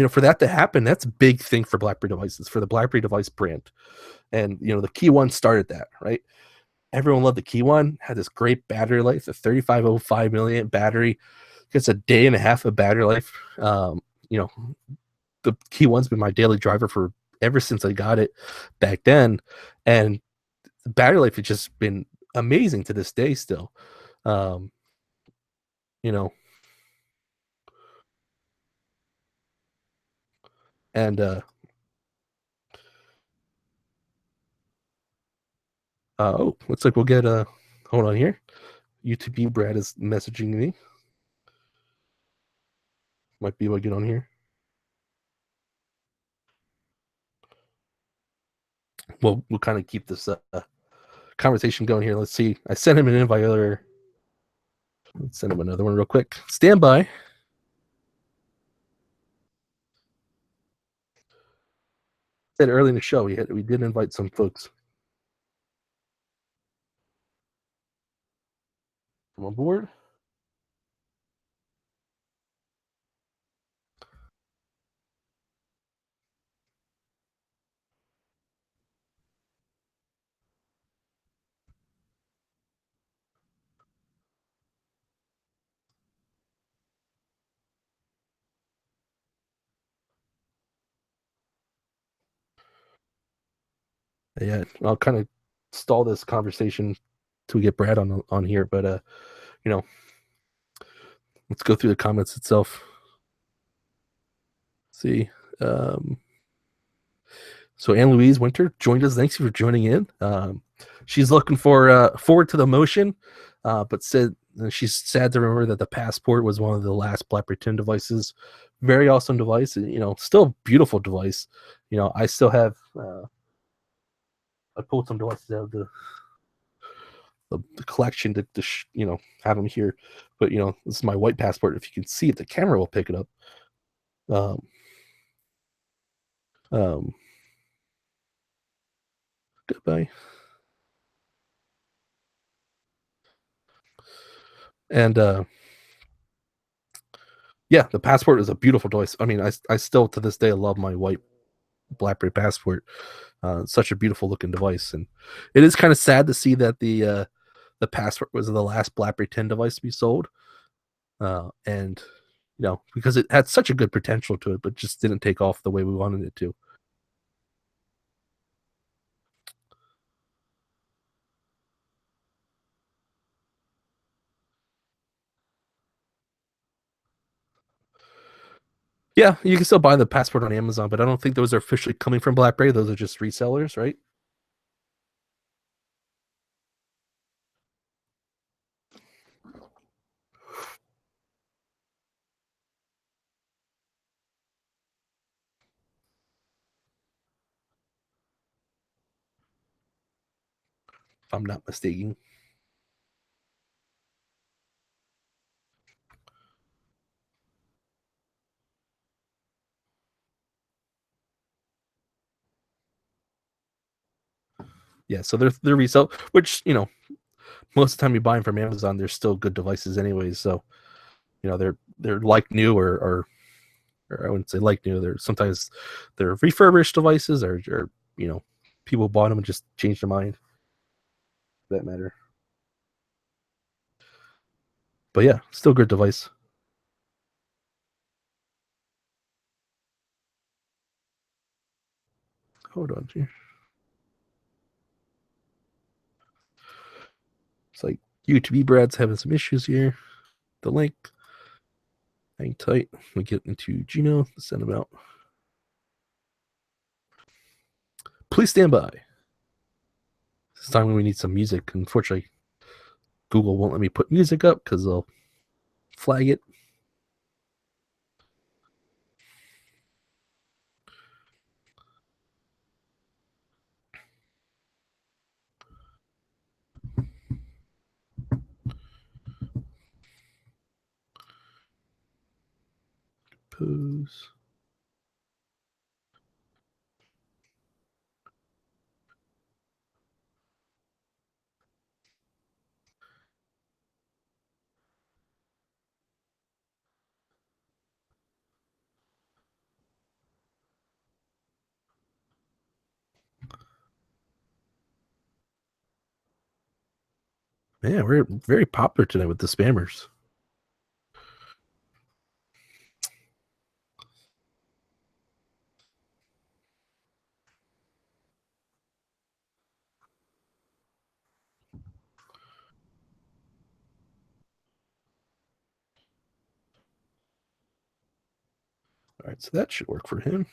for that to happen, that's a big thing for BlackBerry devices, for the BlackBerry device brand. And the key one started that, right? Everyone loved the key one, had this great battery life, a 3505 milliamp battery, gets a day and a half of battery life. You know, the key one's been my daily driver for ever since I got it back then. And the battery life has just been amazing to this day still. Um, you know, and oh, looks like we'll get hold on here. UTB Brad is messaging me. Might be able to get on here. We'll kind of keep this conversation going here. Let's see. I sent him an invite earlier. Let's send him another one real quick. Stand by. Said early in the show we did invite some folks. Come on board. Yeah, I'll kind of stall this conversation till we get Brad on here, but you know, let's go through the comments itself. Let's see. Um, so Anne Louise Winter joined us. Thanks for joining in. She's looking forward to the motion, but said she's sad to remember that the Passport was one of the last BlackBerry 10 devices. Very awesome device, and still beautiful device. I still have. I pulled some devices out of the collection to have them here, but this is my white Passport. If you can see it, the camera will pick it up. Um, um, Goodbye. And yeah, the Passport is a beautiful device. I mean, I still to this day love my white BlackBerry Passport. Such a beautiful looking device, and it is kind of sad to see that the Passport was the last BlackBerry 10 device to be sold. And because it had such a good potential to it, but just didn't take off the way we wanted it to. Yeah, you can still buy the Passport on Amazon, but I don't think those are officially coming from BlackBerry. Those are just resellers, right? if I'm not mistaken. Yeah, so they're resell, which most of the time you buy them from Amazon, they're still good devices anyways. So they're like new or I wouldn't say like new. They're sometimes they're refurbished devices or people bought them and just changed their mind. For that matter. But yeah, still good device. Hold on here. It's like YouTube Brad's having some issues here. The link. Hang tight. We get into Gino. Send them out. Please stand by. This time when we need some music. Unfortunately, Google won't let me put music up because they'll flag it. Pose. Man, we're very popular today with the spammers. All right, so that should work for him.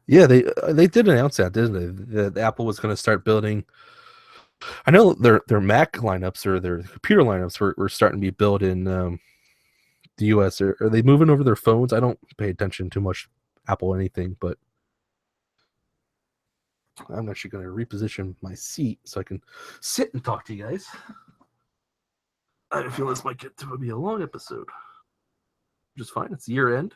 Yeah, they did announce that, didn't they? That Apple was going to start building. I know their Mac lineups or their computer lineups were starting to be built in the U.S. Are they moving over their phones? I don't pay attention too much Apple anything, but I'm actually going to reposition my seat so I can sit and talk to you guys. I feel this might get to be a long episode. Just fine. It's year end.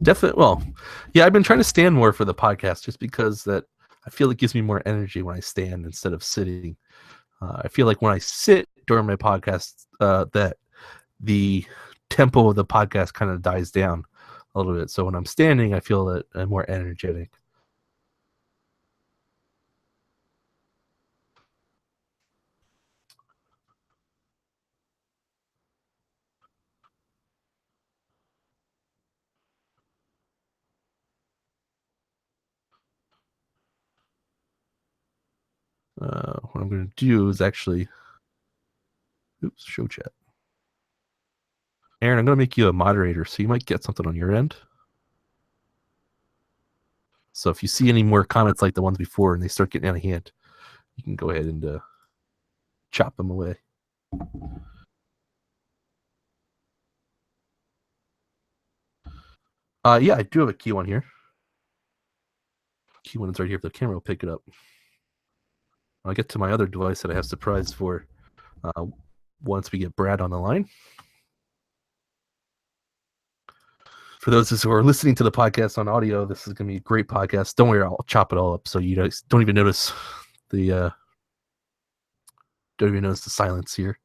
Definitely. Well, yeah, I've been trying to stand more for the podcast just because that I feel it gives me more energy when I stand instead of sitting. I feel like when I sit during my podcast, that the tempo of the podcast kind of dies down a little bit. So when I'm standing, I feel that I'm more energetic. What I'm going to do is actually, show chat. Aaron, I'm going to make you a moderator, so you might get something on your end. So if you see any more comments like the ones before and they start getting out of hand, you can go ahead and chop them away. Yeah, I do have a key one here. Key one is right here. If the camera will pick it up. I'll get to my other device that I have surprise for once we get Brad on the line. For those of us who are listening to the podcast on audio, this is going to be a great podcast. Don't worry, I'll chop it all up so you guys don't even notice the silence here.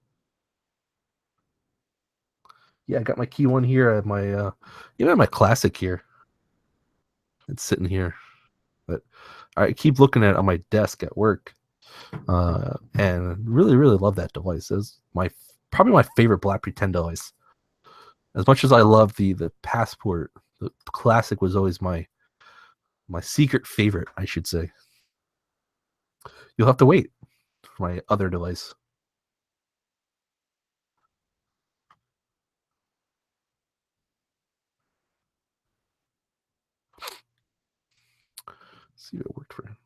Yeah, I got my key one here. I have my my classic here. It's sitting here, but I keep looking at it on my desk at work. and really, really love that device. It's probably my favorite BlackBerry 10 device. As much as I love the Passport, the Classic was always my secret favorite, I should say. You'll have to wait for my other device. Let's see what worked for him.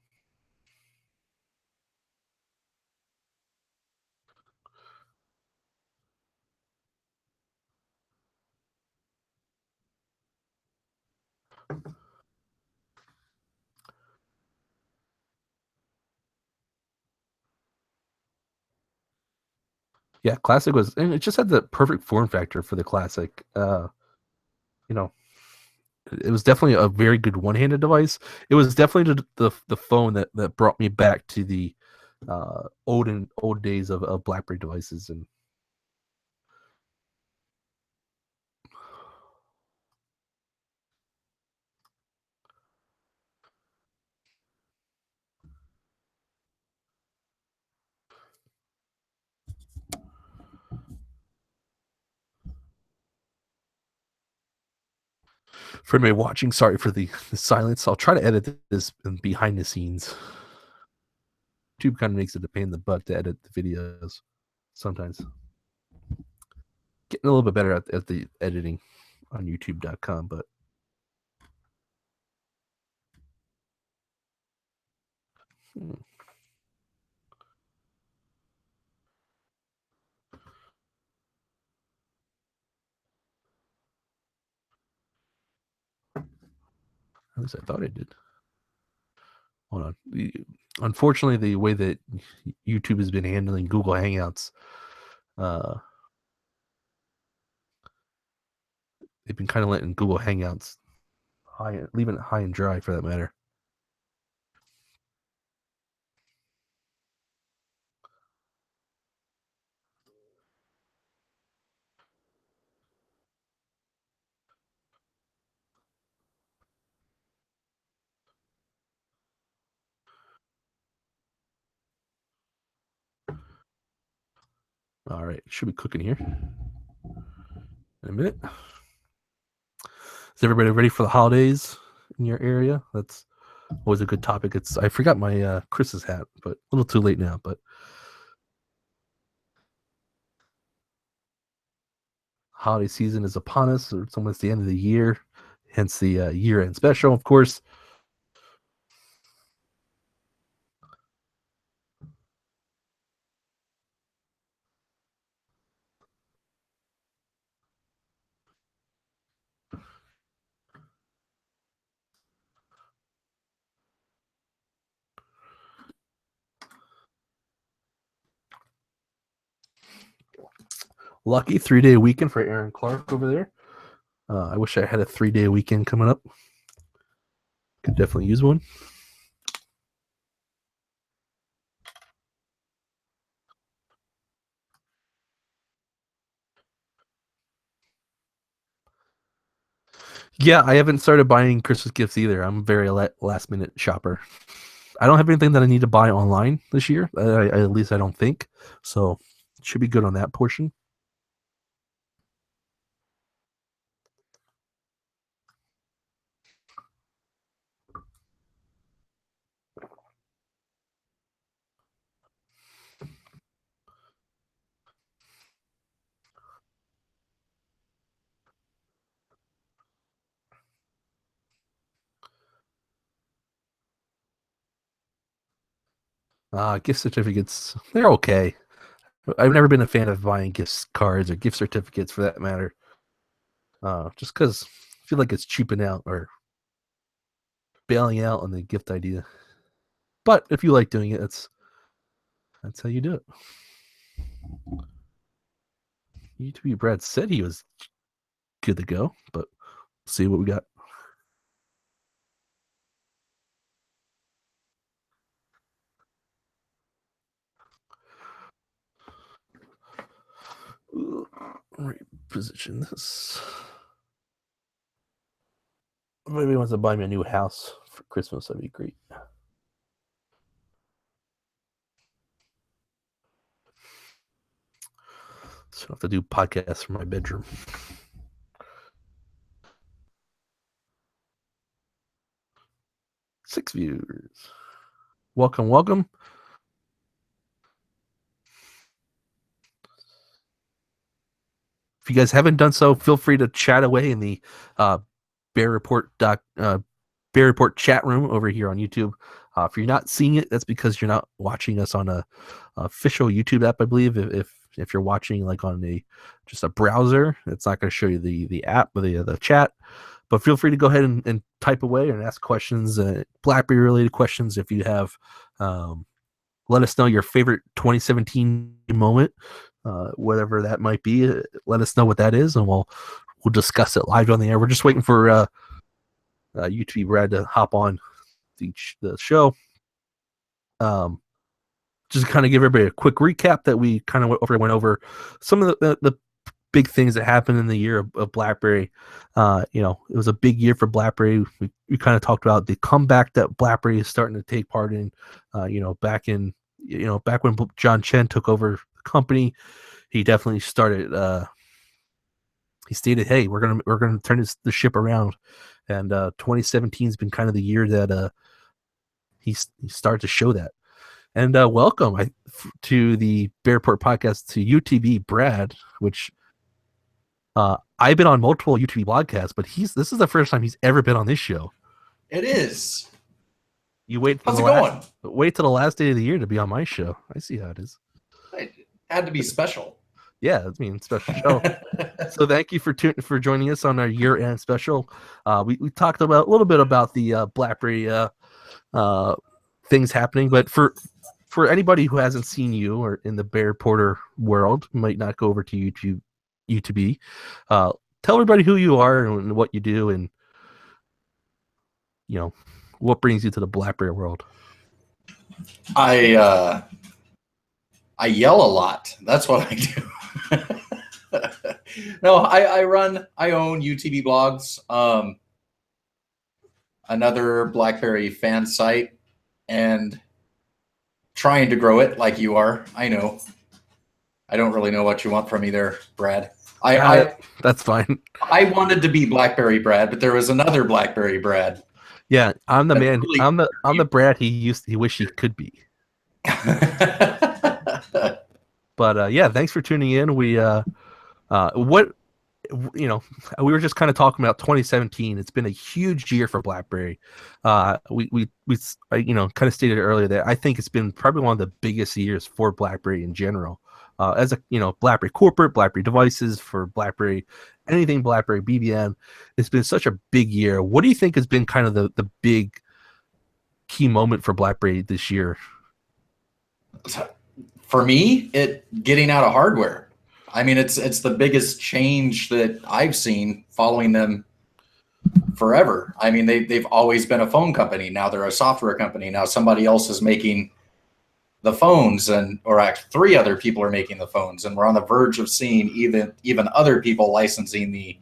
Yeah, Classic was, and it just had the perfect form factor for the Classic. You know, it was definitely a very good one-handed device. It was definitely the phone that brought me back to the old days of BlackBerry devices. And for anybody watching, sorry for the silence. I'll try to edit this behind the scenes. YouTube kind of makes it a pain in the butt to edit the videos sometimes. Getting a little bit better at the editing on YouTube.com, but at least I thought I did. Hold on. Unfortunately, the way that YouTube has been handling Google Hangouts, uh, they've been kind of letting Google Hangouts leaving it high and dry for that matter. All right, should be cooking here in a minute. Is everybody ready for the holidays in your area? That's always a good topic. I forgot my Chris's hat, but a little too late now. But holiday season is upon us. Or it's almost the end of the year, hence the year-end special, of course. Lucky 3-day weekend for Aaron Clark over there. I wish I had a 3-day weekend coming up. Could definitely use one. Yeah, I haven't started buying Christmas gifts either. I'm a very last minute shopper. I don't have anything that I need to buy online this year. At least I don't think. So should be good on that portion. Gift certificates, they're okay. I've never been a fan of buying gift cards or gift certificates for that matter. Just because I feel like it's cheaping out or bailing out on the gift idea. But if you like doing it, that's how you do it. YouTube Brad said he was good to go, but see what we got. Reposition this. If anybody wants to buy me a new house for Christmas, that'd be great. So I have to do podcasts from my bedroom. Six viewers. Welcome, welcome. If you guys haven't done so, feel free to chat away in the Bear Report chat room over here on YouTube. If you're not seeing it, that's because you're not watching us on a official YouTube app, I believe. If you're watching like on just a browser, it's not going to show you the app or the chat. But feel free to go ahead and type away and ask questions, BlackBerry related questions. If you have, let us know your favorite 2017 moment, whatever that might be. Let us know what that is, and we'll discuss it live on the air. We're just waiting for YouTube Brad to hop on the show. Just kind of give everybody a quick recap that we kind of went over some of the big things that happened in the year of BlackBerry. It was a big year for BlackBerry. We kind of talked about the comeback that BlackBerry is starting to take part in. Back when John Chen took over the company, he definitely started. He stated, "Hey, we're gonna turn the ship around," and 2017 has been kind of the year that he started to show that. And welcome to the Bear Report podcast to UTB Brad, which I've been on multiple UTB podcasts, but this is the first time he's ever been on this show. It is. You wait. How's it going? Wait till the last day of the year to be on my show. I see how it is. It had to be special. Yeah, I mean, special show. So thank you for joining us on our year-end special. We talked a little bit about the BlackBerry things happening, but for anybody who hasn't seen you or in the Bear Reporter world, might not go over to YouTube. Tell everybody who you are and what you do, and what brings you to the BlackBerry world. I yell a lot. That's what I do. No, I own UTB blogs, another BlackBerry fan site, and trying to grow it like you are. I know. I don't really know what you want from me there, Brad. That's fine. I wanted to be BlackBerry Brad, but there was another BlackBerry Brad. Yeah, I'm the man. Really, I'm the Brad he wished he could be. But yeah, thanks for tuning in. We we were just kind of talking about 2017. It's been a huge year for BlackBerry. We kind of stated earlier that I think it's been probably one of the biggest years for BlackBerry in general. As a BlackBerry corporate, BlackBerry devices, for BlackBerry, anything BlackBerry BBM, it's been such a big year. What do you think has been kind of the big key moment for BlackBerry this year? For me, getting out of hardware. I mean, it's the biggest change that I've seen following them forever. I mean, they've always been a phone company. Now they're a software company. Now somebody else is making the phones, or actually 3 other people are making the phones, and we're on the verge of seeing even other people licensing the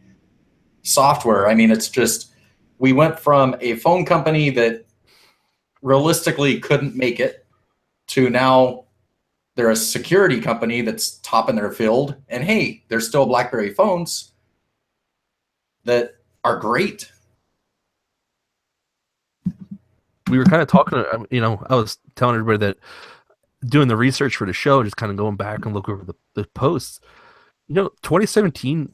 software. I mean, it's just, we went from a phone company that realistically couldn't make it to now they're a security company that's top in their field, and hey, there's still BlackBerry phones that are great. We were kind of talking, I was telling everybody that doing the research for the show, just kind of going back and look over the posts, 2017,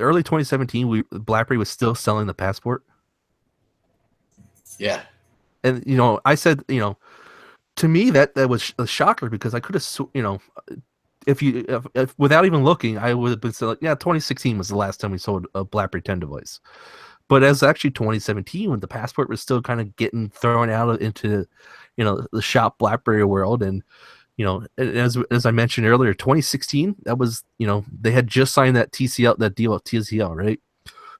early 2017, BlackBerry was still selling the Passport. Yeah. And, I said, to me that was a shocker, because I could have, if without even looking, I would have been saying, 2016 was the last time we sold a BlackBerry 10 device. But as actually 2017, when the Passport was still kind of getting thrown out into, the shop BlackBerry world, and as I mentioned earlier, 2016, that was, they had just signed that deal with TCL, right?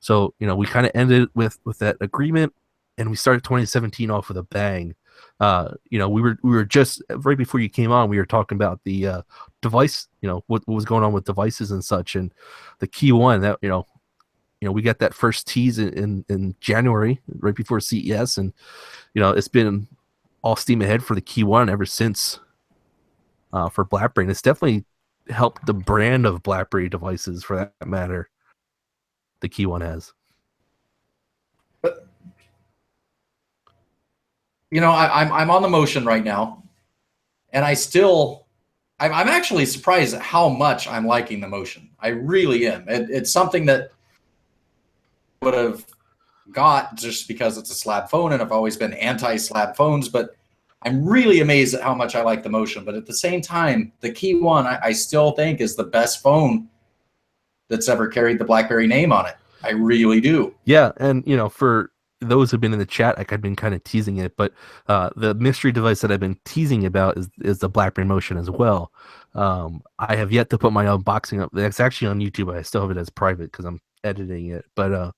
So we kind of ended with that agreement, and we started 2017 off with a bang. We were just right before you came on, we were talking about the device, what was going on with devices and such, and the key one that we got that first tease in January, right before CES, and it's been all steam ahead for the key one ever since, for BlackBerry. And it's definitely helped the brand of BlackBerry devices, for that matter, the Key One has. But I'm on the Motion right now, and I'm actually surprised at how much I'm liking the Motion. I really am. It's something that I would have got just because it's a slab phone, and I've always been anti-slab phones, but I'm really amazed at how much I like the Motion. But at the same time, the Key One, I still think is the best phone that's ever carried the BlackBerry name on it. I really do. Yeah, and for those who've been in the chat, like I've been kind of teasing it, but the mystery device that I've been teasing about is the BlackBerry Motion as well. I have yet to put my unboxing up. It's actually on YouTube, but I still have it as private because I'm editing it. But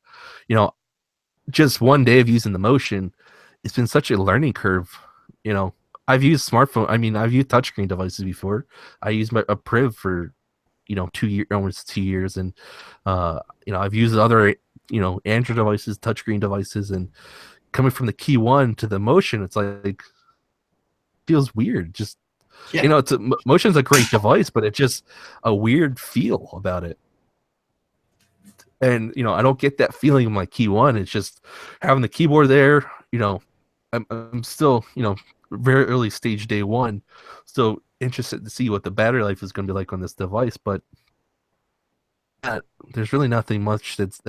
just one day of using the Motion, it's been such a learning curve. I've used smartphone. I mean, I've used touchscreen devices before. I used a Priv for almost 2 years, and I've used other Android devices, touchscreen devices, and coming from the Key One to the Motion, it's like feels weird. Just Motion's a great device, but it's just a weird feel about it. And I don't get that feeling in my Key One. It's just having the keyboard there. I'm still very early stage day one, still interested to see what the battery life is going to be like on this device, but there's really nothing much that's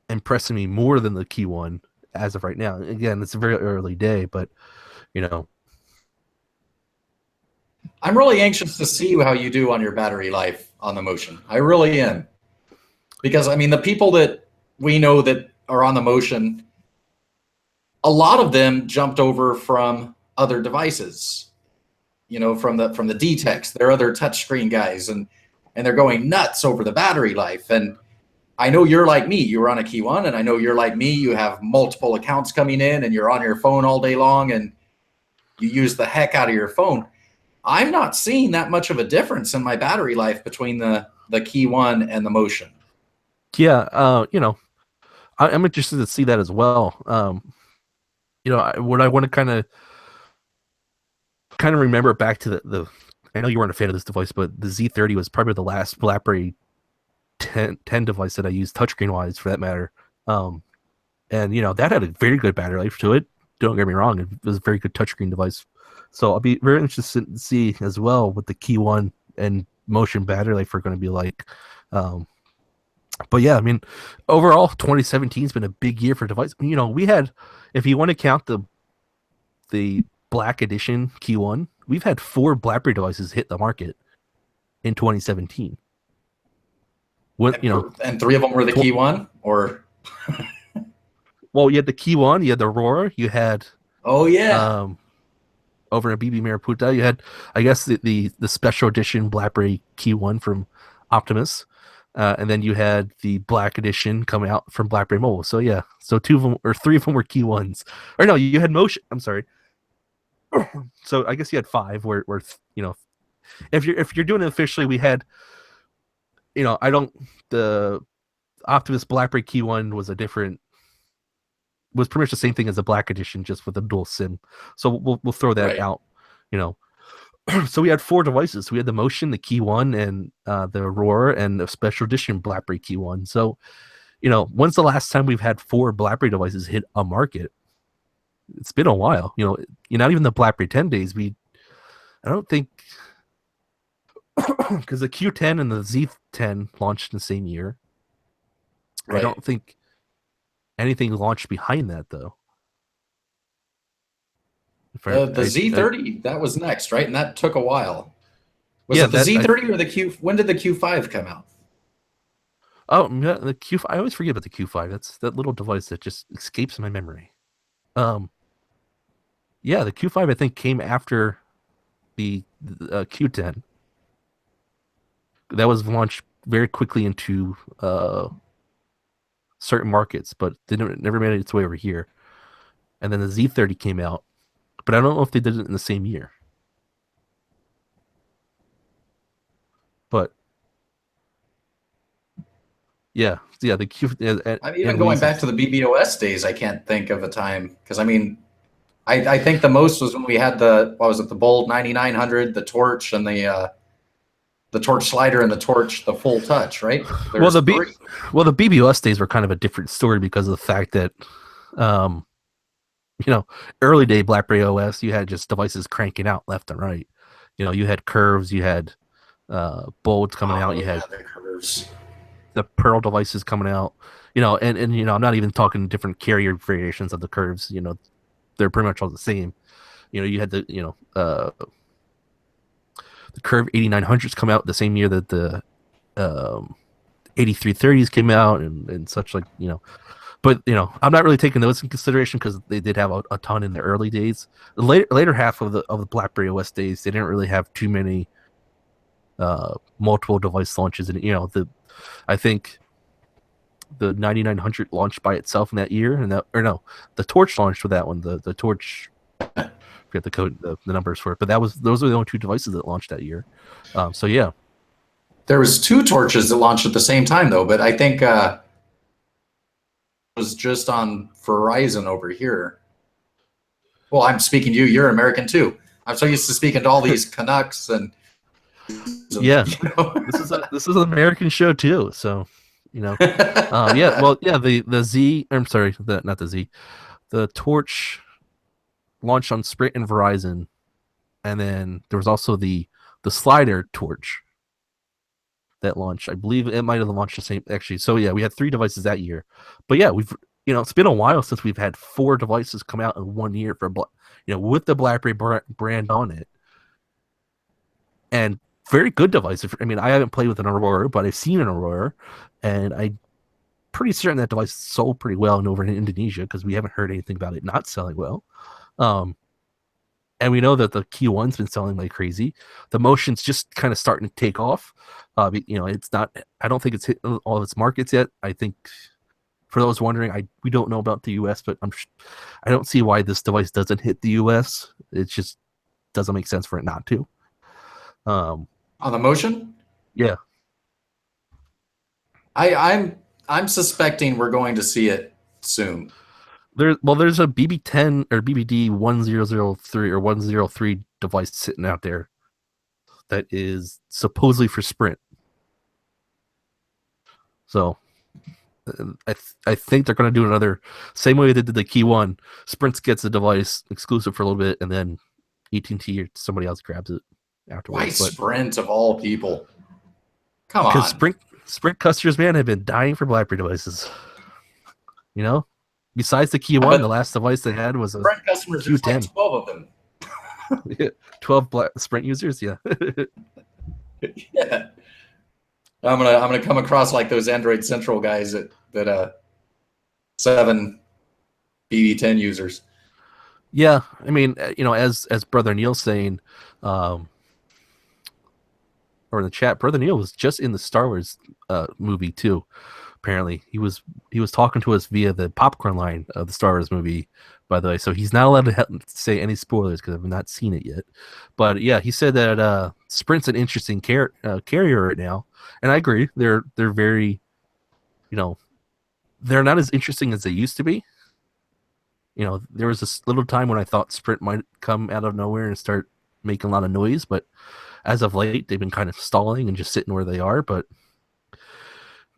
impressing me more than the Key One as of right now. Again, it's a very early day, but I'm really anxious to see how you do on your battery life on the Motion. I really am, because I mean, the people that we know that are on the Motion, a lot of them jumped over from other devices, from the D-Techs. They're other touchscreen guys, and they're going nuts over the battery life. And I know you're like me. You were on a Key One, and I know you're like me. You have multiple accounts coming in, and you're on your phone all day long, and you use the heck out of your phone. I'm not seeing that much of a difference in my battery life between the Key One and the Motion. Yeah, I'm interested to see that as well. What I want to kind of remember back to the I know you weren't a fan of this device, but the Z30 was probably the last BlackBerry 10 device that I used touchscreen wise, for that matter. And that had a very good battery life to it. Don't get me wrong, it was a very good touchscreen device. So I'll be very interested to see as well what the Key One and Motion battery life are going to be like. But yeah, I mean, overall, 2017 has been a big year for devices. We had, if you want to count the Black Edition Key One, we've had 4 BlackBerry devices hit the market in 2017. And 3 of them were the Key One, or? Well, you had the Key One, you had the Aurora, you had. Oh yeah. Over at BB Mariputa, you had, I guess, the special edition BlackBerry Key One from Optimus. And then you had the Black Edition coming out from BlackBerry Mobile. So yeah, so 2 of them or 3 of them were Key Ones. Or no, you had Motion. I'm sorry. So I guess you had 5. Where if you're doing it officially, we had, the Optimus BlackBerry Key One was was pretty much the same thing as the Black Edition, just with a dual SIM. So we'll throw that out. So we had 4 devices. We had the Motion, the Key One, and the Aurora, and a special edition BlackBerry Key One. So, when's the last time we've had 4 BlackBerry devices hit a market? It's been a while. You're not even the BlackBerry 10 days. I don't think, because the Q10 and the Z10 launched in the same year. Right. I don't think anything launched behind that, though. The Z30, that was next, right? And that took a while. Was it the Z30 or the Q? When did the Q5 come out? Oh, yeah, the Q5. I always forget about the Q5. That's that little device that just escapes my memory. Yeah, the Q5 I think came after the Q10. That was launched very quickly into certain markets, but never made its way over here. And then the Z30 came out, but I don't know if they did it in the same year. But yeah, the Q. I'm even going back to the BBOS days. I can't think of a time, because I mean, I think the most was when we had the Bold 9900, the Torch, and the the Torch slider and the Torch, the full touch, right? Well, the BBOS days were kind of a different story because of the fact that, early day BlackBerry OS, you had just devices cranking out left and right. You had curves, you had bolds coming out, you had the curves, the Pearl devices coming out. And I'm not even talking different carrier variations of the curves. They're pretty much all the same. You had the Curve 8900s come out the same year that the 8330s came out and such, like, but I'm not really taking those in consideration because they did have a ton in the early days. The later half of the BlackBerry OS days, they didn't really have too many multiple device launches, and I think the 9900 launched by itself in that year, and the Torch launched with that one. The Torch, I forget the code, the numbers for it, but those were the only two devices that launched that year. So yeah, there was two Torches that launched at the same time though, but I think it was just on Verizon over here. Well, I'm speaking to you. You're American too. I'm so used to speaking to all these Canucks and yeah. This is an American show too, so yeah. Well, yeah. The Z. I'm sorry, not the Z. The Torch launched on Sprint and Verizon, and then there was also the slider Torch that launched. I believe it might have launched the same, actually. So yeah, we had 3 devices that year, but yeah, we've it's been a while since we've had 4 devices come out in 1 year for with the BlackBerry brand on it, and very good devices. I mean, I haven't played with an Aurora, but I've seen an Aurora, and I'm pretty certain that device sold pretty well over in Indonesia because we haven't heard anything about it not selling well. And we know that the Q1's been selling like crazy. The Motion's just kind of starting to take off. It's not. I don't think it's hit all of its markets yet. I think, for those wondering, we don't know about the U.S., but I don't see why this device doesn't hit the U.S. It just doesn't make sense for it not to. On the Motion, yeah. I'm suspecting we're going to see it soon. There's a BB10 or BBD 1003 or 103 device sitting out there that is supposedly for Sprint. So I think they're going to do another, same way they did the Key One. Sprint gets the device exclusive for a little bit, and then AT&T or somebody else grabs it afterwards. Why Sprint of all people? Come on. Because Sprint customers, man, have been dying for BlackBerry devices. Besides the Key One, the last device they had was a Sprint customers. There's like 12 of them. 12 Sprint users, yeah. Yeah. I'm gonna come across like those Android Central guys that 7 BB10 users. Yeah, I mean, as Brother Neil's saying, or in the chat, Brother Neil was just in the Star Wars movie too. Apparently, he was talking to us via the popcorn line of the Star Wars movie, by the way. So he's not allowed to say any spoilers because I've not seen it yet. But yeah, he said that Sprint's an interesting carrier right now, and I agree. They're very, they're not as interesting as they used to be. There was this little time when I thought Sprint might come out of nowhere and start making a lot of noise, but as of late, they've been kind of stalling and just sitting where they are. But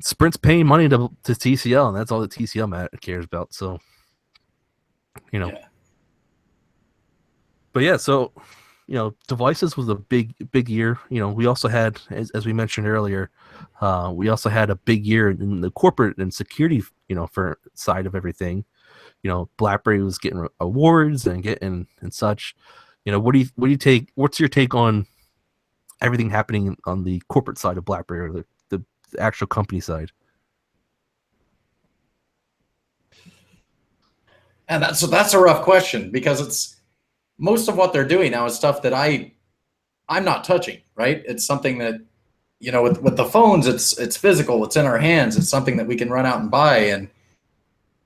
Sprint's paying money to TCL, and that's all that TCL cares about. So, Yeah. But yeah, so devices was a big year. We also had, as we mentioned earlier, we also had a big year in the corporate and security, for side of everything. BlackBerry was getting awards and such. What do you take? What's your take on everything happening on the corporate side of BlackBerry, or the actual company side? And that's a rough question because it's most of what they're doing now is stuff that I'm not touching, right? It's something that, with the phones, it's physical, it's in our hands, it's something that we can run out and buy,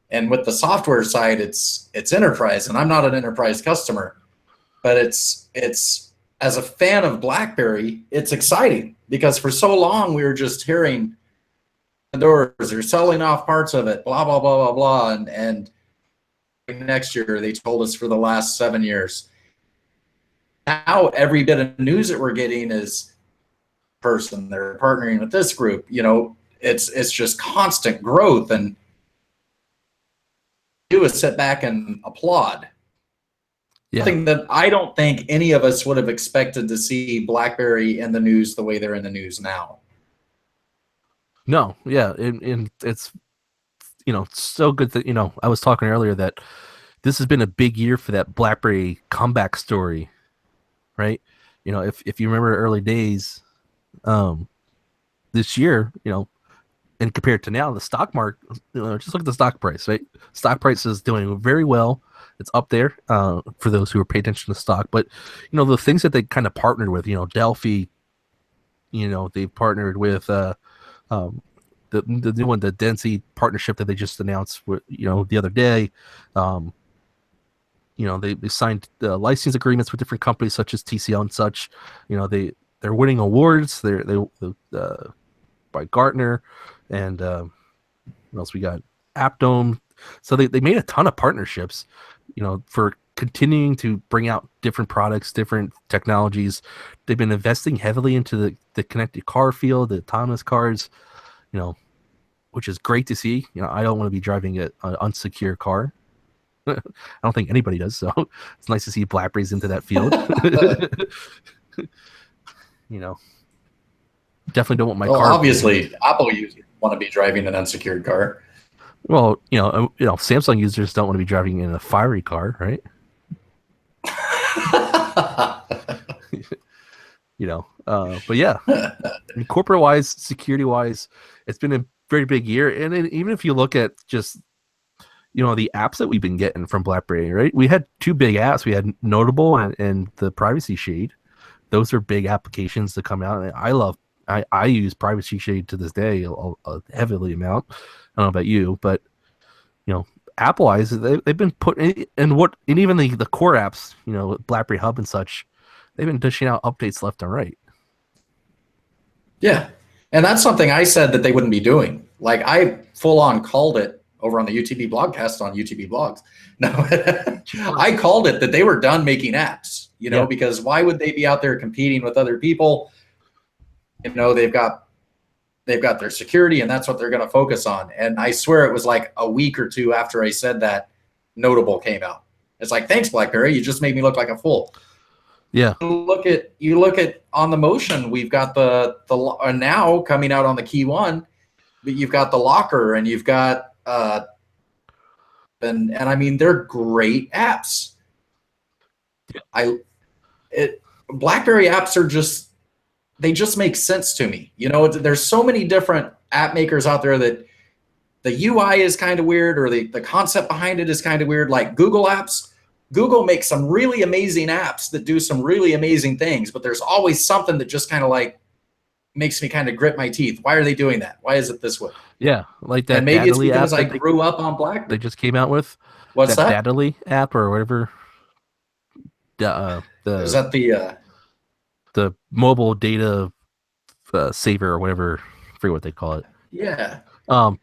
and with the software side, it's enterprise, and I'm not an enterprise customer, but it's as a fan of BlackBerry, it's exciting because for so long we were just hearing the doors, they're selling off parts of it, blah blah blah blah blah, and next year they told us for the last 7 years. Now every bit of news that we're getting is person, they're partnering with this group. It's just constant growth, and do is sit back and applaud. Yeah. Something that I don't think any of us would have expected to see BlackBerry in the news the way they're in the news now. No, yeah, and it's so good that I was talking earlier that this has been a big year for that BlackBerry comeback story, right? If you remember early days, this year, and compared to now, the stock market, just look at the stock price, right? Stock price is doing very well. It's up there for those who are paying attention to stock. But, the things that they kind of partnered with, Delphi, they've partnered with the new one, the Density partnership that they just announced, the other day. They signed license agreements with different companies such as TCL and such. They're winning awards. They by Gartner, and what else we got? AppDome. So they made a ton of partnerships, for continuing to bring out different products, different technologies. They've been investing heavily into the connected car field, the autonomous cars, which is great to see. I don't want to be driving an unsecure car. I don't think anybody does, so it's nice to see BlackBerry's into that field. Definitely don't want my car. Obviously, Apple users want to be driving an unsecured car. Well, Samsung users don't want to be driving in a fiery car, right? But yeah, corporate wise, security wise, it's been a very big year. And then even if you look at just the apps that we've been getting from BlackBerry, right? We had two big apps. We had Notable and the Privacy Shade. Those are big applications that come out. And I use Privacy Shade to this day a heavily amount. I don't know about you, but Apple eyes, they've been putting and even the core apps, BlackBerry Hub and such, they've been dishing out updates left and right. Yeah, and that's something I said that they wouldn't be doing. Like, I full on called it over on the UTB blogcast on UTB blogs. No, I called it that they were done making apps. Because why would they be out there competing with other people? They've got their security, and that's what they're going to focus on. And I swear it was like a week or two after I said that, Notable came out. It's like, thanks, BlackBerry, you just made me look like a fool. Yeah. You look at on the Motion, we've got the now coming out on the Key One, but you've got the Locker, and you've got and I mean, they're great apps. BlackBerry apps are just make sense to me. There's so many different app makers out there that the UI is kind of weird, or the concept behind it is kind of weird. Like Google Apps, Google makes some really amazing apps that do some really amazing things, but there's always something that just kind of like makes me kind of grit my teeth. Why are they doing that? Why is it this way? Yeah, like that. And maybe it's because app I grew up on BlackBerry. They just came out with. What's that? Daddly app or whatever. Is that the mobile data saver or whatever? I forget what they call it. Yeah.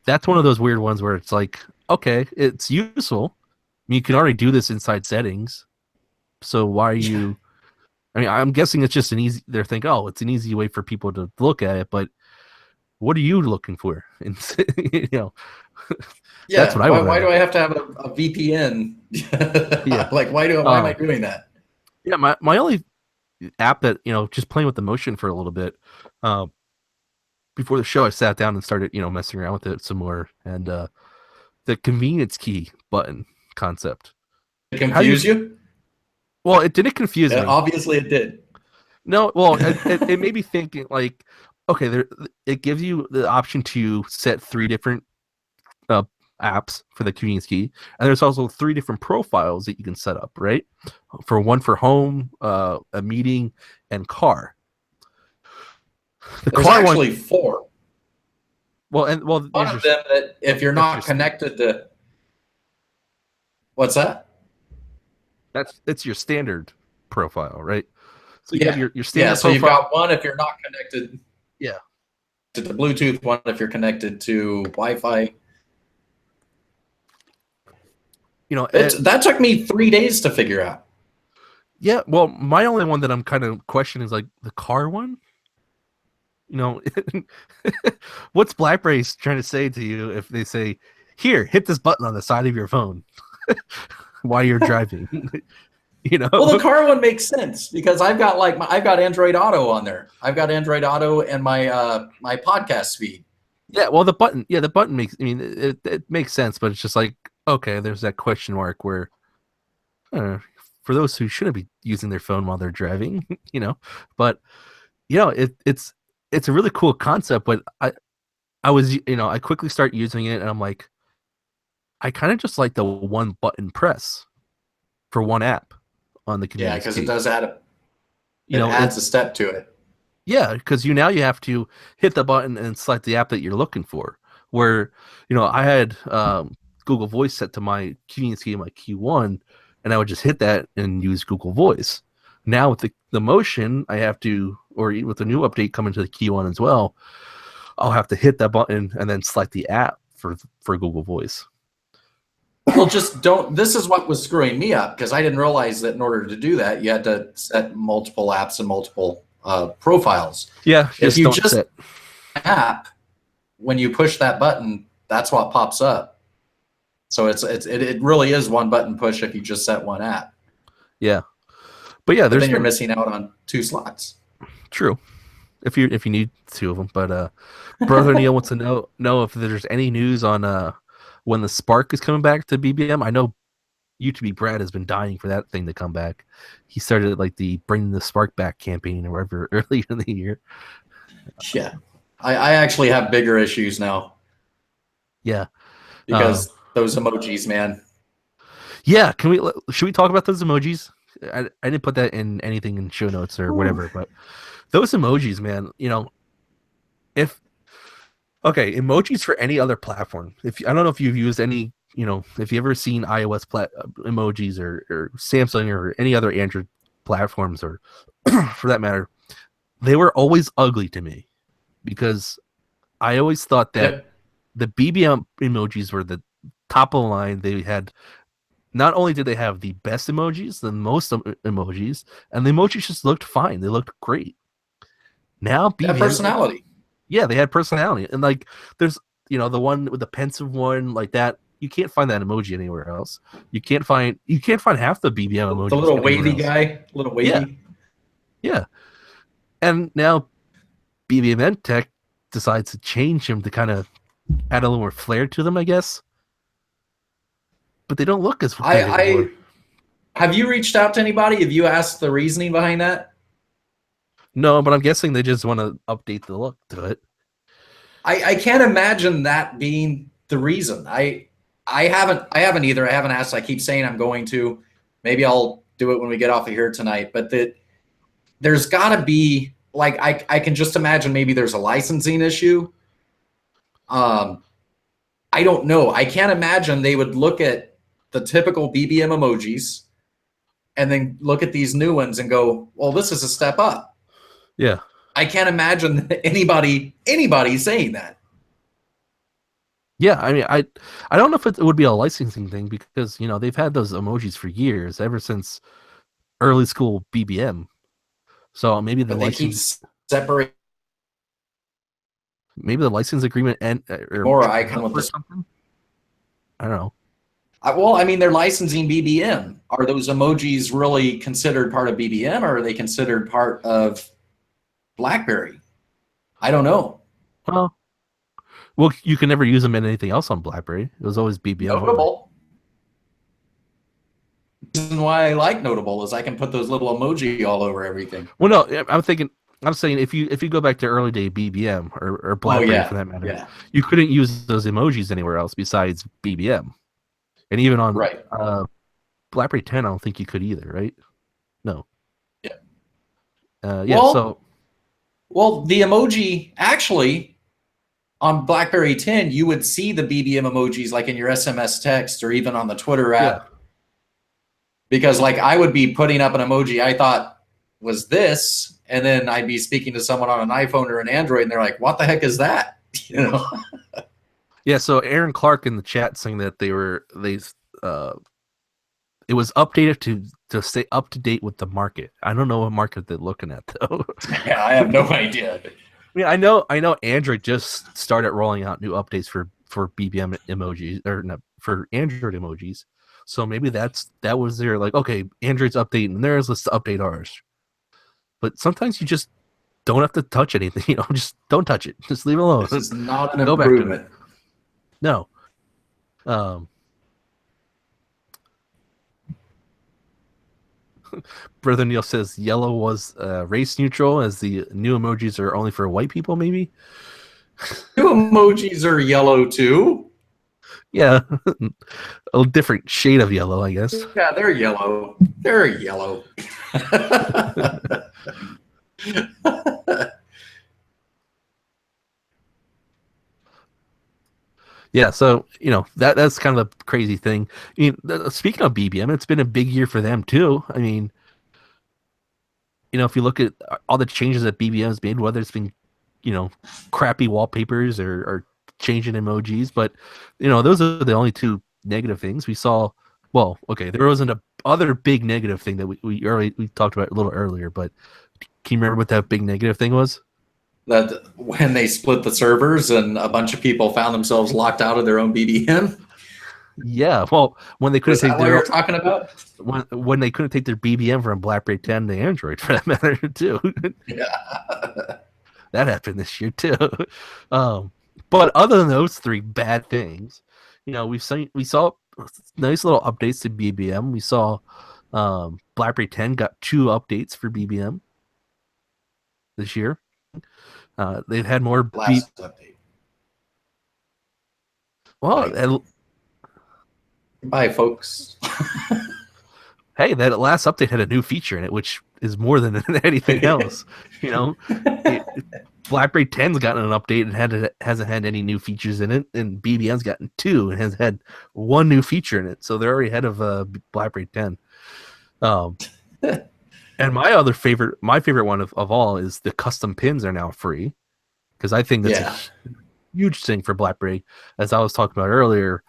That's one of those weird ones where it's like, okay, it's useful. I mean, you can already do this inside settings. So why are you? I mean, I'm guessing it's just they're thinking, oh, it's an easy way for people to look at it, but what are you looking for? And yeah, that's what why do I have to have a VPN? Yeah. Like, why am I doing that? Yeah, my only app that, just playing with the Motion for a little bit, before the show, I sat down and started, messing around with it some more. And the convenience key button concept. It confused you? Well, it didn't confuse me. Obviously it did. No, well, it made me think like, okay, it gives you the option to set 3 different apps for the convenience key, and there's also 3 different profiles that you can set up, right? For home, a meeting, and car. There's actually 4. One of them that if you're not connected to, what's that? It's your standard profile, right? So you have your standard so profile. You've got one if you're not connected. Yeah. To the Bluetooth, one if you're connected to Wi-Fi. That took me 3 days to figure out. Yeah, well, my only one that I'm kind of questioning is like the car one. You know, what's BlackBerry's trying to say to you if they say, "Here, hit this button on the side of your phone while you're driving"? You know. Well, the car one makes sense because I've got I've got Android Auto on there. I've got Android Auto and my my podcast feed. Yeah, well, the button makes. I mean, it makes sense, but it's just like, okay, there's that question mark where, for those who shouldn't be using their phone while they're driving, you know, but it's a really cool concept. But I quickly start using it, and I'm like, I kind of just like the one button press for one app on the Yeah, convenience because key. it does add adds a step to it. Yeah, because you have to hit the button and select the app that you're looking for. Where I had Google Voice set to my convenience key, my Q1, and I would just hit that and use Google Voice. Now with the motion, I have to, or with the new update coming to the Q1 as well, I'll have to hit that button and then select the app for Google Voice. Well, just don't. This is what was screwing me up because I didn't realize that in order to do that, you had to set multiple apps and multiple profiles. Yeah, if you just set app, when you push that button, that's what pops up. So it really is one button push if you just set one app. Yeah, but yeah, then you're missing out on 2 slots. True, if you need 2 of them. But Brother Neil wants to know if there's any news on when the Spark is coming back to BBM. I know YouTube Brad has been dying for that thing to come back. He started like the Bring the Spark Back campaign or whatever early in the year. Yeah, I actually have bigger issues now. Yeah, because those emojis, man. Yeah, should we talk about those emojis? I didn't put that in anything in show notes or whatever, but those emojis, man. Emojis for any other platform. I don't know if you've used any. If you've ever seen iOS emojis or Samsung or any other Android platforms, or for that matter, they were always ugly to me because I always thought that the BBM emojis were the top of the line. They had, not only did they have the best emojis, the most emojis, and the emojis just looked fine. They looked great. Now BBM, personality. Yeah, they had personality, and like there's the one with the pensive one like that. You can't find that emoji anywhere else. You can't find half the BBM emojis. The little wavy guy, little wavy. Yeah. And now BBM Tech decides to change him to kind of add a little more flair to them, I guess. But they don't look as good anymore. Have you reached out to anybody? Have you asked the reasoning behind that? No, but I'm guessing they just want to update the look to it. I can't imagine that being the reason. I haven't either. I haven't asked. I keep saying I'm going to. Maybe I'll do it when we get off of here tonight. But there's got to be, like, I can just imagine maybe there's a licensing issue. I don't know. I can't imagine they would look at the typical BBM emojis and then look at these new ones and go, well, this is a step up. Yeah. I can't imagine anybody saying that. Yeah, I mean, I don't know if it would be a licensing thing because, they've had those emojis for years, ever since early school BBM. So maybe the license separate. Maybe the license agreement or icon with something. I don't know. Well, I mean, they're licensing BBM. Are those emojis really considered part of BBM, or are they considered part of BlackBerry? I don't know. Well, you can never use them in anything else on BlackBerry. It was always BBM. Notable. The reason why I like Notable is I can put those little emoji all over everything. Well, no, I'm saying if you go back to early day BBM or BlackBerry for that matter, you couldn't use those emojis anywhere else besides BBM. And even on BlackBerry 10, I don't think you could either, right? No. Yeah. Well, the emoji actually on BlackBerry 10, you would see the BBM emojis like in your SMS text or even on the Twitter app. Yeah. Because like I would be putting up an emoji I thought was this, and then I'd be speaking to someone on an iPhone or an Android, and they're like, "What the heck is that?" Yeah. So Aaron Clark in the chat saying that it was updated to stay up to date with the market. I don't know what market they're looking at though. Yeah, I have no idea. mean, I know Android just started rolling out new updates for BBM emojis or no, for Android emojis. So maybe that was their like, okay, Android's updating theirs, let's update ours. But sometimes you just don't have to touch anything, just don't touch it. Just leave it alone. This is not an Go back to it. improvement. No. Brother Neil says yellow was race neutral, as the new emojis are only for white people, maybe. New emojis are yellow too. Yeah, a different shade of yellow, I guess. Yeah, they're yellow. They're yellow. Yeah, so that's kind of a crazy thing. I mean, speaking of BBM, it's been a big year for them too. I mean, if you look at all the changes that BBM has made, whether it's been crappy wallpapers or changing emojis, but those are the only two negative things we saw. Well, okay, there wasn't a other big negative thing that we talked about a little earlier, but can you remember what that big negative thing was? That when they split the servers and a bunch of people found themselves locked out of their own BBM. Yeah, well, when they couldn't take what you're talking about, when they couldn't take their BBM from BlackBerry 10 to Android, for that matter, too. Yeah. That happened this year too. But other than those three bad things, we saw nice little updates to BBM. We saw BlackBerry 10 got 2 updates for BBM this year. They've had more last update. Well, bye, folks. Hey, that last update had a new feature in it, which is more than anything else. BlackBerry 10's gotten an update and hasn't had any new features in it, and BBM's gotten 2 and has had 1 new feature in it. So they're already ahead of BlackBerry 10. And my favorite one of all is the custom pins are now free, because I think that's a huge thing for BlackBerry. As I was talking about earlier,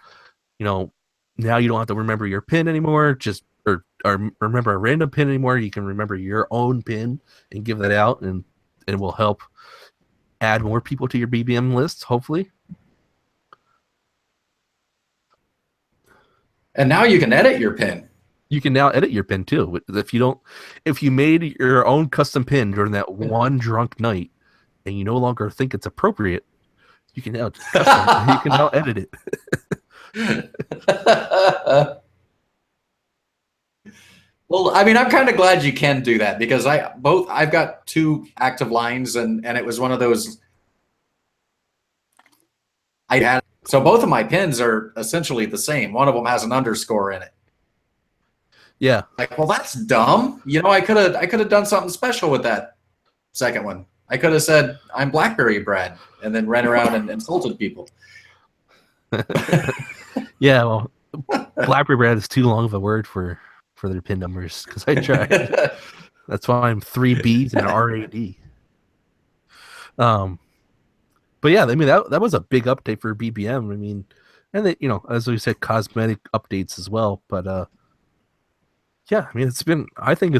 now you don't have to remember your pin anymore, or remember a random pin anymore. You can remember your own pin and give that out, and it will help add more people to your BBM list, hopefully. And now you can edit your pin. You can now edit your pin too. If you made your own custom pin during that one drunk night and you no longer think it's appropriate, you can now edit it. Well, I mean, I'm kind of glad you can do that, because I've got 2 active lines, and it was one of those. So both of my pins are essentially the same. One of them has an underscore in it. Yeah. Like, well, that's dumb. I could have done something special with that second one. I could have said I'm BlackBerry Brad and then ran around and insulted people. Yeah, well, BlackBerry Brad is too long of a word for their pin numbers, because I tried. That's why I'm 3 B's and an RAD. But yeah, I mean that was a big update for BBM. I mean, and they, as we said, cosmetic updates as well. But yeah, I mean I think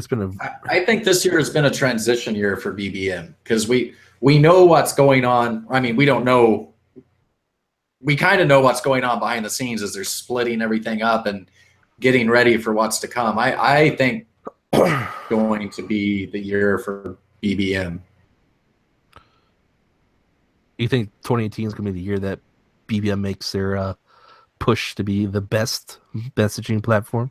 this year has been a transition year for BBM, because we know what's going on. I mean, we don't know. We kind of know what's going on behind the scenes as they're splitting everything up and getting ready for what's to come. I think going to be the year for BBM. You think 2018 is going to be the year that BBM makes their push to be the best messaging platform?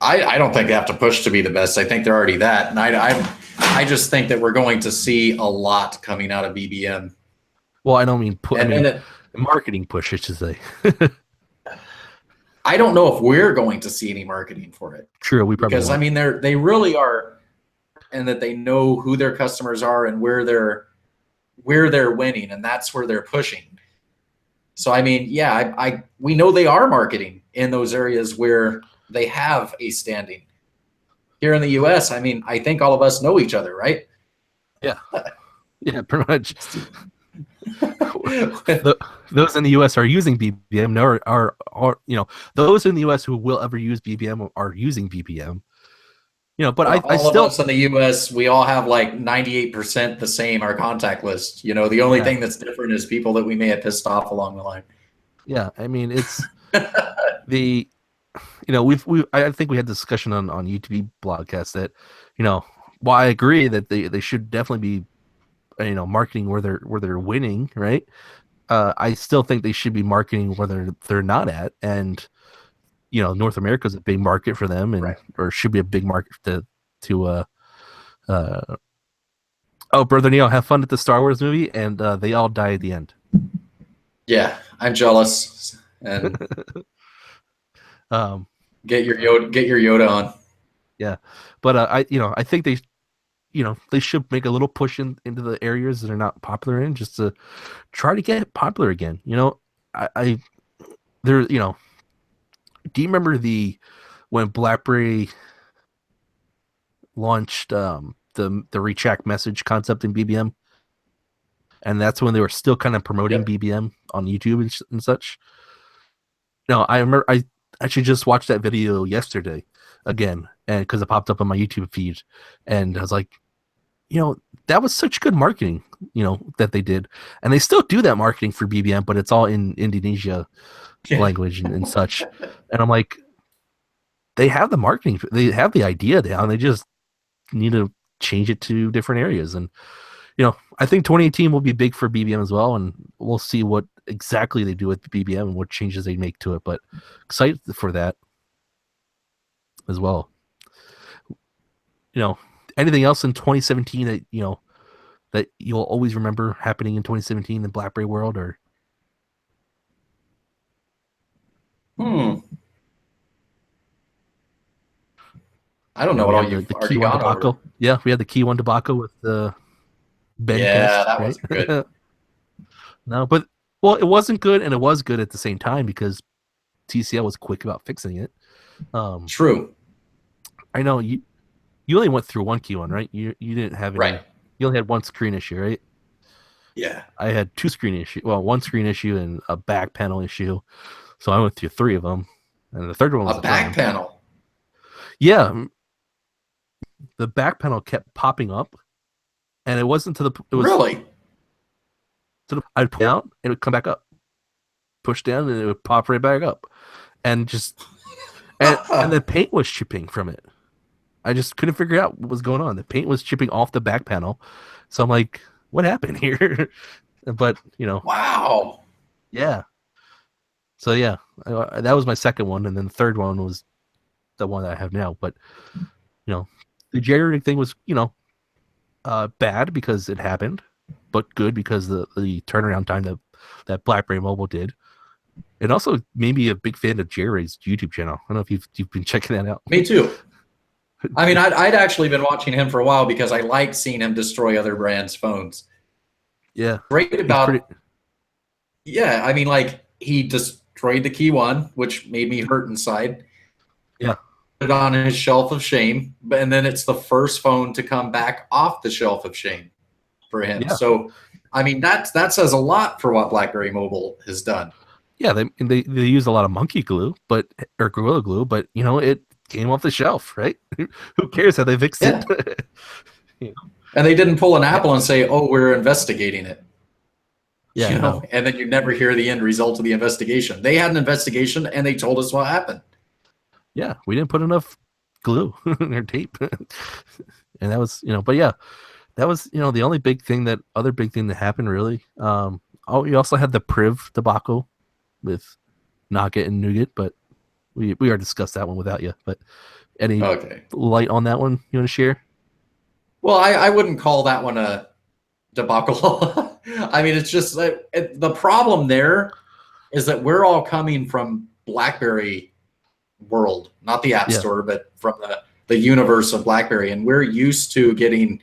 I don't think they have to push to be the best. I think they're already that. And I just think that we're going to see a lot coming out of BBM. Well, I don't mean marketing push, I should say. I don't know if we're going to see any marketing for it. True, we probably because won't. I mean they really are, and that they know who their customers are and where they're winning, and that's where they're pushing. So I mean, yeah, we know they are marketing in those areas where they have a standing. Here in the US, I mean, I think all of us know each other, right? Yeah. Yeah, pretty much. Those in the US are using BBM, are those in the US who will ever use BBM are using BBM. but I All of still, us in the US, we all have like 98% the same, our contact list. The only yeah, thing that's different is people that we may have pissed off along the line. yeah. I mean, it's the, I think we had discussion on YouTube broadcast that, while I agree that they should definitely be, marketing where they're winning, right? I still think they should be marketing where they're not at, and North America is a big market for them, and Right. or should be a big market to uh oh, brother Neil, have fun at the Star Wars movie, and they all die at the end. Yeah, I'm jealous. And Um, get your Yoda on. yeah, but I think they should make a little push into the areas that are not popular in, just to try to get popular again. I there, do you remember when BlackBerry launched the reach act message concept in BBM, and that's when they were still kind of promoting Yep. BBM on YouTube and such. No, I remember I actually just watched that video yesterday again, and because it popped up on my YouTube feed, and I was like, that was such good marketing, that they did, and they still do that marketing for BBM, but it's all in Indonesia language and such, and I'm like, they have the marketing, they have the idea down, they just need to change it to different areas. And I think 2018 will be big for BBM as well, and we'll see what exactly they do with BBM and what changes they make to it, but excited for that as well. Anything else in 2017 that you'll always remember happening in 2017 in the BlackBerry world? Or I don't know we what all had you've the Key already One gone debacle. over. Yeah, we had the Key One debacle with the Ben Yeah, Quest, that right? wasn't good. No, but well, it wasn't good and it was good at the same time because TCL was quick about fixing it. True. I know you only went through one Key One, right? You didn't have any. Right. You only had one screen issue, right? Yeah. I had two screen issue. Well, one screen issue and a back panel issue. So I went through three of them, and the third one was A back panel. Yeah, the back panel kept popping up, and it wasn't to the. It was Really? I'd pull out and it would come back up, push down and it would pop right back up, and and the paint was chipping from it. I just couldn't figure out what was going on. The paint was chipping off the back panel, so I'm like, "What happened here?" But Wow. yeah. So yeah, that was my second one, and then the third one was the one that I have now. But the generating thing was bad because it happened, but good because the turnaround time that BlackBerry Mobile did. And also made me a big fan of Jerry's YouTube channel. I don't know if you've been checking that out. Me too. I mean, I'd actually been watching him for a while because I like seeing him destroy other brands' phones. Yeah. Great about Yeah, I mean, like, he destroyed the Key One, which made me hurt inside. Yeah. Put it on his shelf of shame, and then it's the first phone to come back off the shelf of shame for him. Yeah. So, I mean, that says a lot for what BlackBerry Mobile has done. Yeah, they use a lot of monkey glue, or Gorilla Glue, but it came off the shelf, right? Who cares how they fixed it? And they didn't pull an Apple and say, "Oh, we're investigating it." Yeah, no. And then you never hear the end result of the investigation. They had an investigation and they told us what happened. Yeah, we didn't put enough glue or tape, and that was But yeah, that was the only other big thing that happened really. We also had the Priv debacle with Nougat and Nougat, but we already discussed that one without you. But any light on that one you want to share? Well, I wouldn't call that one a debacle. I mean, it's just like the problem there is that we're all coming from BlackBerry world, not the App Store, but from the universe of BlackBerry, and we're used to getting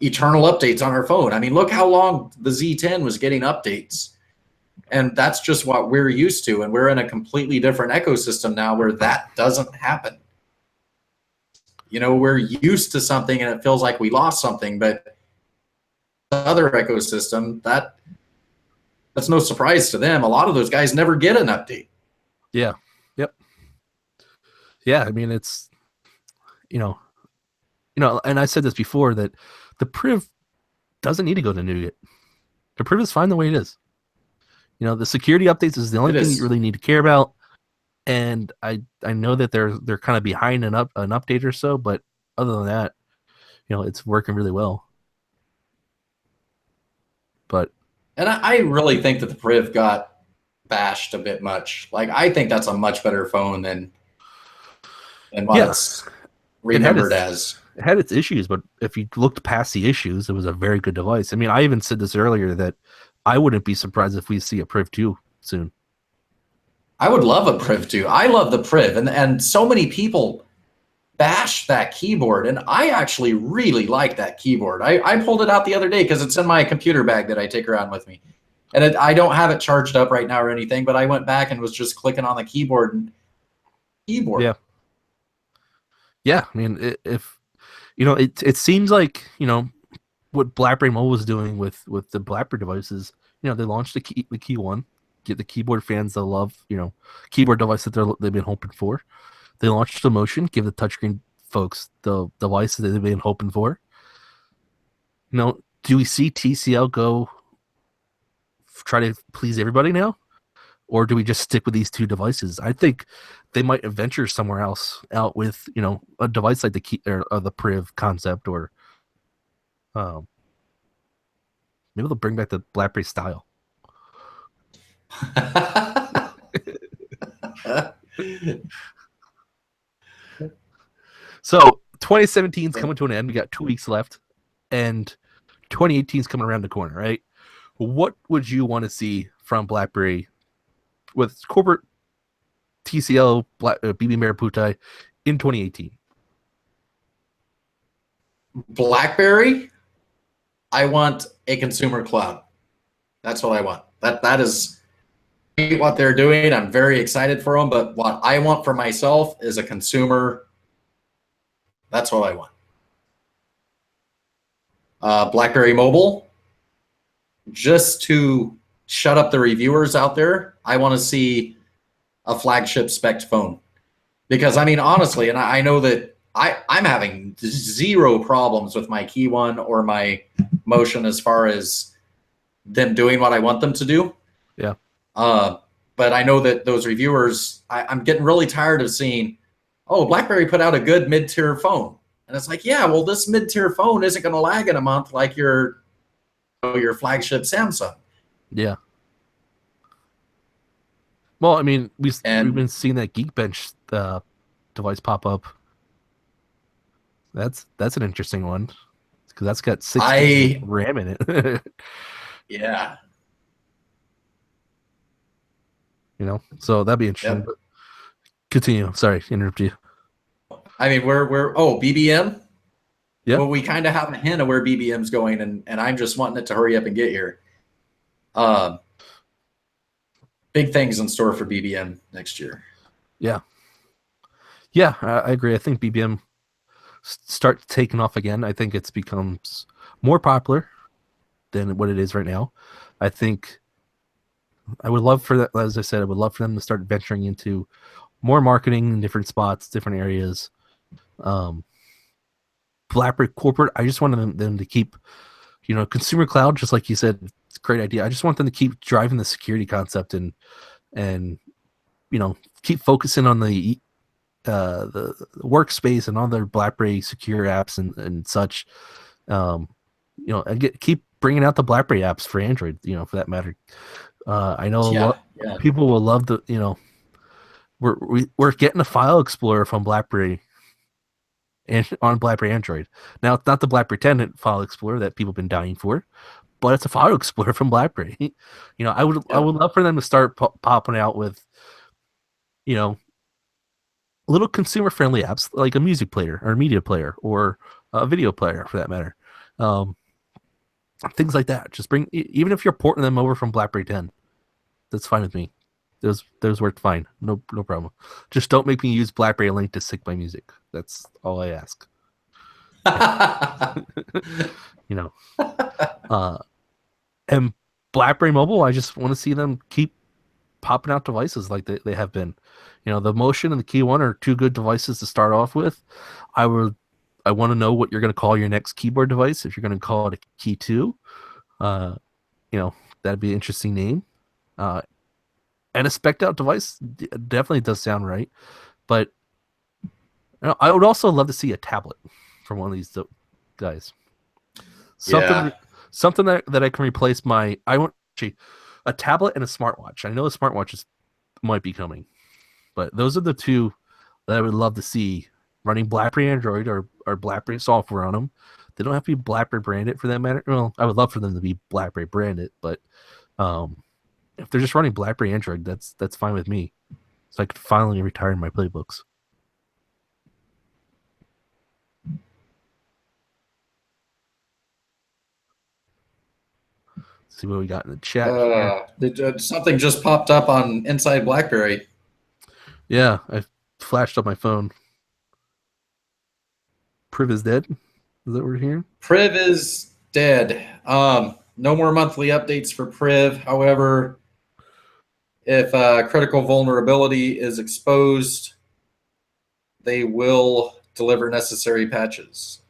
eternal updates on our phone. I mean, look how long the Z10 was getting updates. And that's just what we're used to. And we're in a completely different ecosystem now where that doesn't happen. We're used to something and it feels like we lost something, but the other ecosystem, that's no surprise to them. A lot of those guys never get an update. Yeah. Yep. Yeah. I mean, it's you know, and I said this before that the Priv doesn't need to go to Nougat. The Priv is fine the way it is. The security updates is the only It thing you is. really need to care about. And I know that they're kind of behind an update or so, but other than that, it's working really well. But And I really think that the Priv got bashed a bit much. Like, I think that's a much better phone than what it's remembered as. It had its issues, but if you looked past the issues, it was a very good device. I mean, I even said this earlier that I wouldn't be surprised if we see a Priv 2 soon. I would love a Priv 2. I love the Priv, and so many people bash that keyboard, and I actually really like that keyboard. I pulled it out the other day because it's in my computer bag that I take around with me. And I don't have it charged up right now or anything, but I went back and was just clicking on the keyboard. And Yeah. Yeah, I mean, if it seems like what BlackBerry Mobile was doing with the BlackBerry devices. They launched the key one, get the keyboard fans that love keyboard device that they've been hoping for. They launched the Motion, give the touchscreen folks the devices that they've been hoping for. Do we see TCL go try to please everybody now? Or do we just stick with these two devices? I think they might venture somewhere else out with, a device like the key or the Priv concept, or maybe they'll bring back the BlackBerry style. So 2017 is coming to an end. We got 2 weeks left, and 2018 is coming around the corner, right? What would you want to see from BlackBerry with corporate TCL, BB Maraputai in 2018? BlackBerry, I want a consumer cloud. That's what I want. That is what they're doing. I'm very excited for them, but what I want for myself is a consumer. That's what I want. BlackBerry Mobile, just to shut up the reviewers out there, I want to see a flagship spec phone. Because, I mean, honestly, and I know that I'm having zero problems with my Key One or my Motion as far as them doing what I want them to do. Yeah. But I know that those reviewers, I'm getting really tired of seeing, oh, BlackBerry put out a good mid-tier phone. And it's like, yeah, well, this mid-tier phone isn't going to lag in a month like your flagship Samsung. Yeah. Well, I mean, we've been seeing that Geekbench device pop up. That's an interesting one because that's got 6 GB RAM in it. Yeah. So that'd be interesting. Yep. But continue. Sorry, interrupt you. I mean, BBM. Yeah. Well, we kind of have a hint of where BBM's going, and I'm just wanting it to hurry up and get here. Big things in store for BBM next year. Yeah. Yeah, I agree. I think BBM starts taking off again. I think it's becomes more popular than what it is right now. I think I would love for that, as I said, I would love for them to start venturing into more marketing in different spots, different areas. BlackBerry corporate, I just want them to keep, consumer cloud, just like you said, it's a great idea. I just want them to keep driving the security concept and keep focusing on the workspace and all their BlackBerry secure apps and such. And keep bringing out the BlackBerry apps for Android, for that matter. I know people will love the, we're getting a file explorer from BlackBerry and on BlackBerry Android. Now, it's not the BlackBerry 10 file explorer that people have been dying for, but it's a file explorer from BlackBerry. I would love for them to start popping out with, little consumer friendly apps like a music player or a media player or a video player for that matter. Things like that. Just bring, even if you're porting them over from BlackBerry 10, that's fine with me. Those work fine. No problem. Just don't make me use BlackBerry Link to sync my music. That's all I ask. And BlackBerry Mobile, I just want to see them keep popping out devices like they have been. The Motion and the Key One are two good devices to start off with. I want to know what you're going to call your next keyboard device. If you're going to call it a Key 2, that'd be an interesting name. And a spec'd out device definitely does sound right. But I would also love to see a tablet from one of these guys. Something that I can replace a tablet and a smartwatch. I know a smartwatch might be coming, but those are the two that I would love to see running BlackBerry Android or BlackBerry software on them. They don't have to be BlackBerry branded for that matter. Well, I would love for them to be BlackBerry branded, but if they're just running BlackBerry Android, that's fine with me. So I could finally retire my playbooks. See what we got in the chat. Something just popped up on Inside BlackBerry. Yeah, I flashed up my phone. Priv is dead. Is that what we're hearing? Priv is dead. No more monthly updates for Priv. However, if critical vulnerability is exposed, they will deliver necessary patches.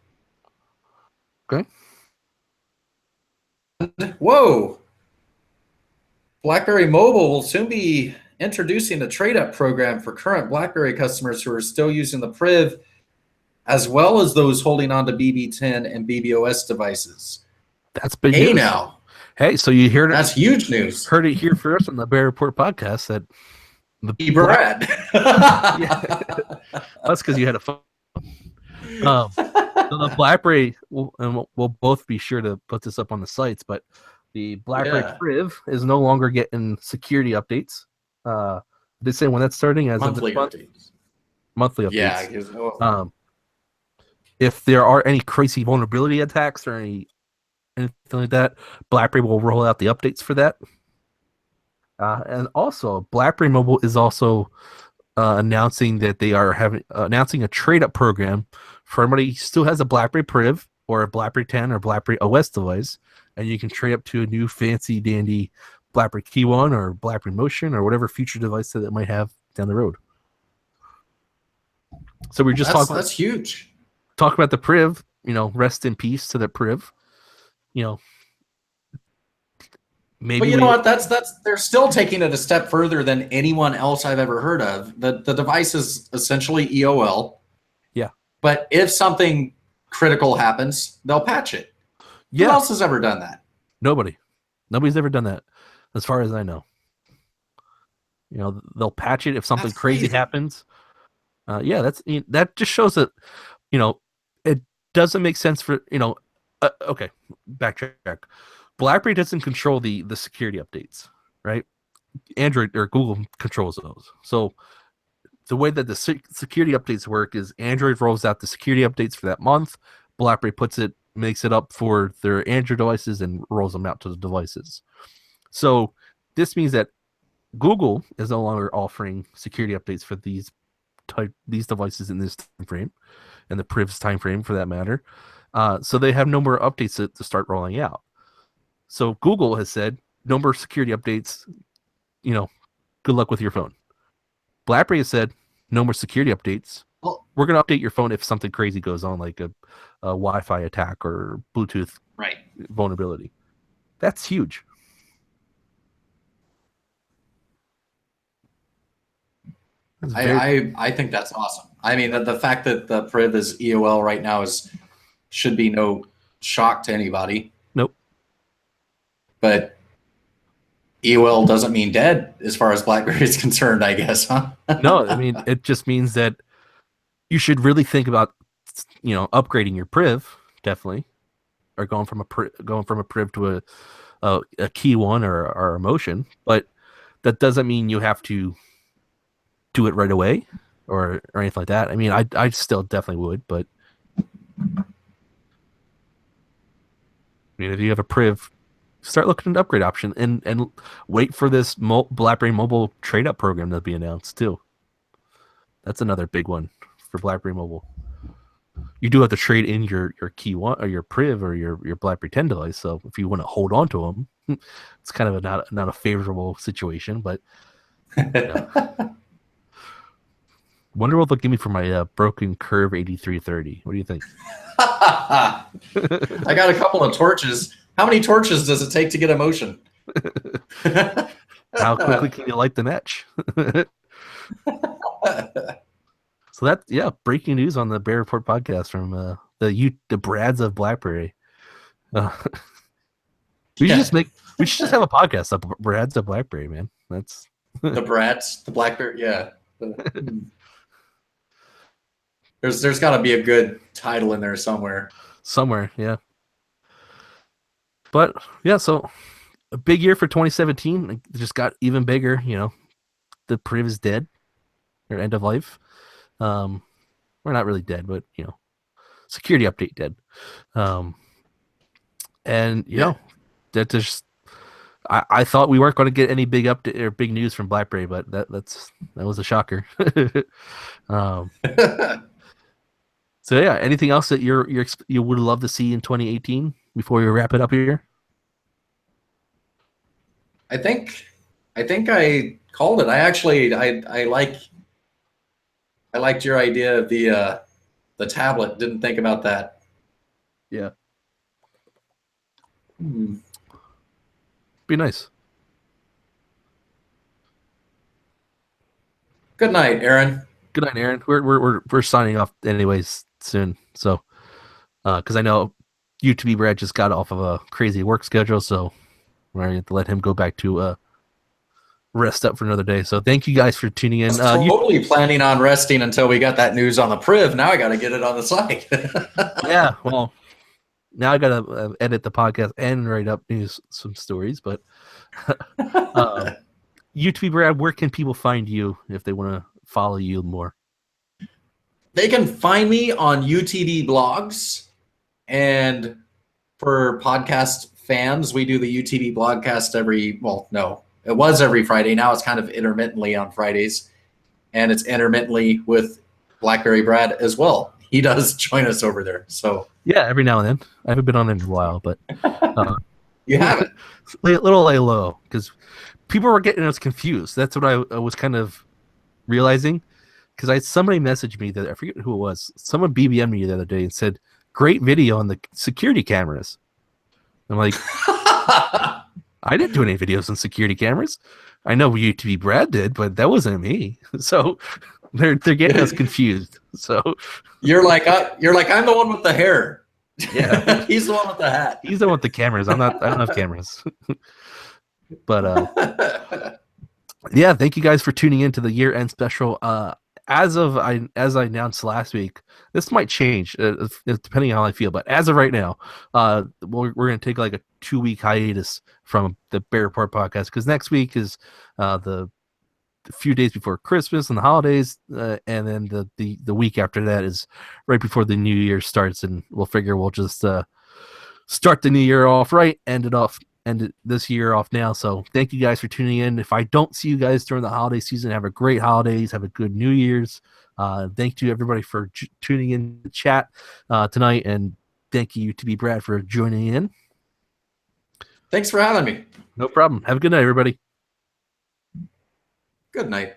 Okay. Whoa! BlackBerry Mobile will soon be introducing a trade-up program for current BlackBerry customers who are still using the Priv, as well as those holding on to BB10 and BBOS devices. That's big news. Now. Hey, so you heard it. That's huge news. Heard it here first on the Bear Report podcast that Brad. That's because you had a phone. So the BlackBerry, and we'll both be sure to put this up on the sites, but the BlackBerry Priv is no longer getting security updates. They say when that's starting as monthly of this month. updates. Monthly updates. Yeah. If there are any crazy vulnerability attacks or anything like that, BlackBerry will roll out the updates for that. And also, BlackBerry Mobile is also announcing that they are announcing a trade-up program for everybody who still has a BlackBerry Priv or a BlackBerry 10 or BlackBerry OS device, and you can trade up to a new fancy dandy BlackBerry Key One or BlackBerry Motion or whatever future device that it might have down the road. So we're just talking. That's huge. Talk about the Priv. Rest in peace to the Priv. Maybe. But you know what? That's they're still taking it a step further than anyone else I've ever heard of. The device is essentially EOL. Yeah. But if something critical happens, they'll patch it. Yeah. Who else has ever done that? Nobody's ever done that, as far as I know. They'll patch it if something crazy happens. That just shows that, it doesn't make sense for, okay, backtrack. BlackBerry doesn't control the security updates, right? Android or Google controls those. So the way that the security updates work is Android rolls out the security updates for that month. BlackBerry makes it up for their Android devices and rolls them out to the devices. So this means that Google is no longer offering security updates for these devices in this time frame, and the Priv's time frame for that matter. So they have no more updates to start rolling out. So Google has said no more security updates. Good luck with your phone. BlackBerry has said no more security updates. Well, we're going to update your phone if something crazy goes on, like a Wi-Fi attack or Bluetooth vulnerability. That's huge. I think that's awesome. I mean, the fact that the Priv is EOL right now should be no shock to anybody. Nope. But EOL doesn't mean dead as far as BlackBerry is concerned, I guess, huh? No, I mean, it just means that you should really think about, upgrading your Priv, definitely, or going from a Priv to a Key One or a Motion. But that doesn't mean you have to do it right away or anything like that. I mean, I still definitely would, but if you have a Priv, start looking at an upgrade option and wait for this BlackBerry Mobile trade-up program to be announced too. That's another big one for BlackBerry Mobile. You do have to trade in your Key One or your Priv or your BlackBerry 10 device. So if you want to hold on to them, it's kind of not a favorable situation. But Wonder what they'll give me for my broken Curve 8330. What do you think? I got a couple of torches. How many torches does it take to get a motion? How quickly can you light the match? So that, yeah, breaking news on the Bear Report podcast from the Brads of Blackberry. We should just have a podcast, the Brads of Blackberry, man. That's the Brads, the Blackberry, yeah. There's got to be a good title in there somewhere. Somewhere, yeah. But yeah, so a big year for 2017. It just got even bigger. The Priv is dead, or end of life. We're not really dead, but security update dead. And that just I thought we weren't going to get any big update or big news from BlackBerry, but that was a shocker. So yeah, anything else that you would love to see in 2018 before we wrap it up here? I think I called it. I liked your idea of the tablet. Didn't think about that. Yeah. Be nice. Good night, Aaron. Good night, Aaron. We're signing off anyways soon. So, because I know UTB Brad just got off of a crazy work schedule, so we're going to let him go back to rest up for another day. So thank you guys for tuning in. I was totally planning on resting until we got that news on the Priv. Now I got to get it on the site. Yeah, well, now I got to edit the podcast and write up some stories. But UTB Brad, where can people find you if they want to follow you more? They can find me on UTB blogs, and for podcast fans, we do the UTB blogcast it was every Friday. Now it's kind of intermittently on Fridays, and it's intermittently with Blackberry Brad as well. He does join us over there. So yeah, every now and then. I haven't been on in a while, but you haven't. Little lay low because people were getting us confused. That's what I was kind of realizing. Because somebody messaged me that I forget who it was. Someone BBM'd me the other day and said, "Great video on the security cameras." I'm like, I didn't do any videos on security cameras. I know UTB Brad did, but that wasn't me. So they're getting us confused. So you're like I'm the one with the hair. Yeah, he's the one with the hat. He's the one with the cameras. I don't have cameras. But yeah, thank you guys for tuning in to the year-end special. As I announced last week, this might change depending on how I feel. But as of right now, we're going to take like a 2-week hiatus from the Bear Report podcast because next week is the few days before Christmas and the holidays, and then the week after that is right before the new year starts, and we'll just start the new year off right, end this year off now. So thank you guys for tuning in. If I don't see you guys during the holiday season, have a great holidays, have a good New Year's. Thank you everybody for tuning in the chat tonight, and thank you to Brad for joining in. Thanks for having me. No problem. Have a good night, everybody. Good night.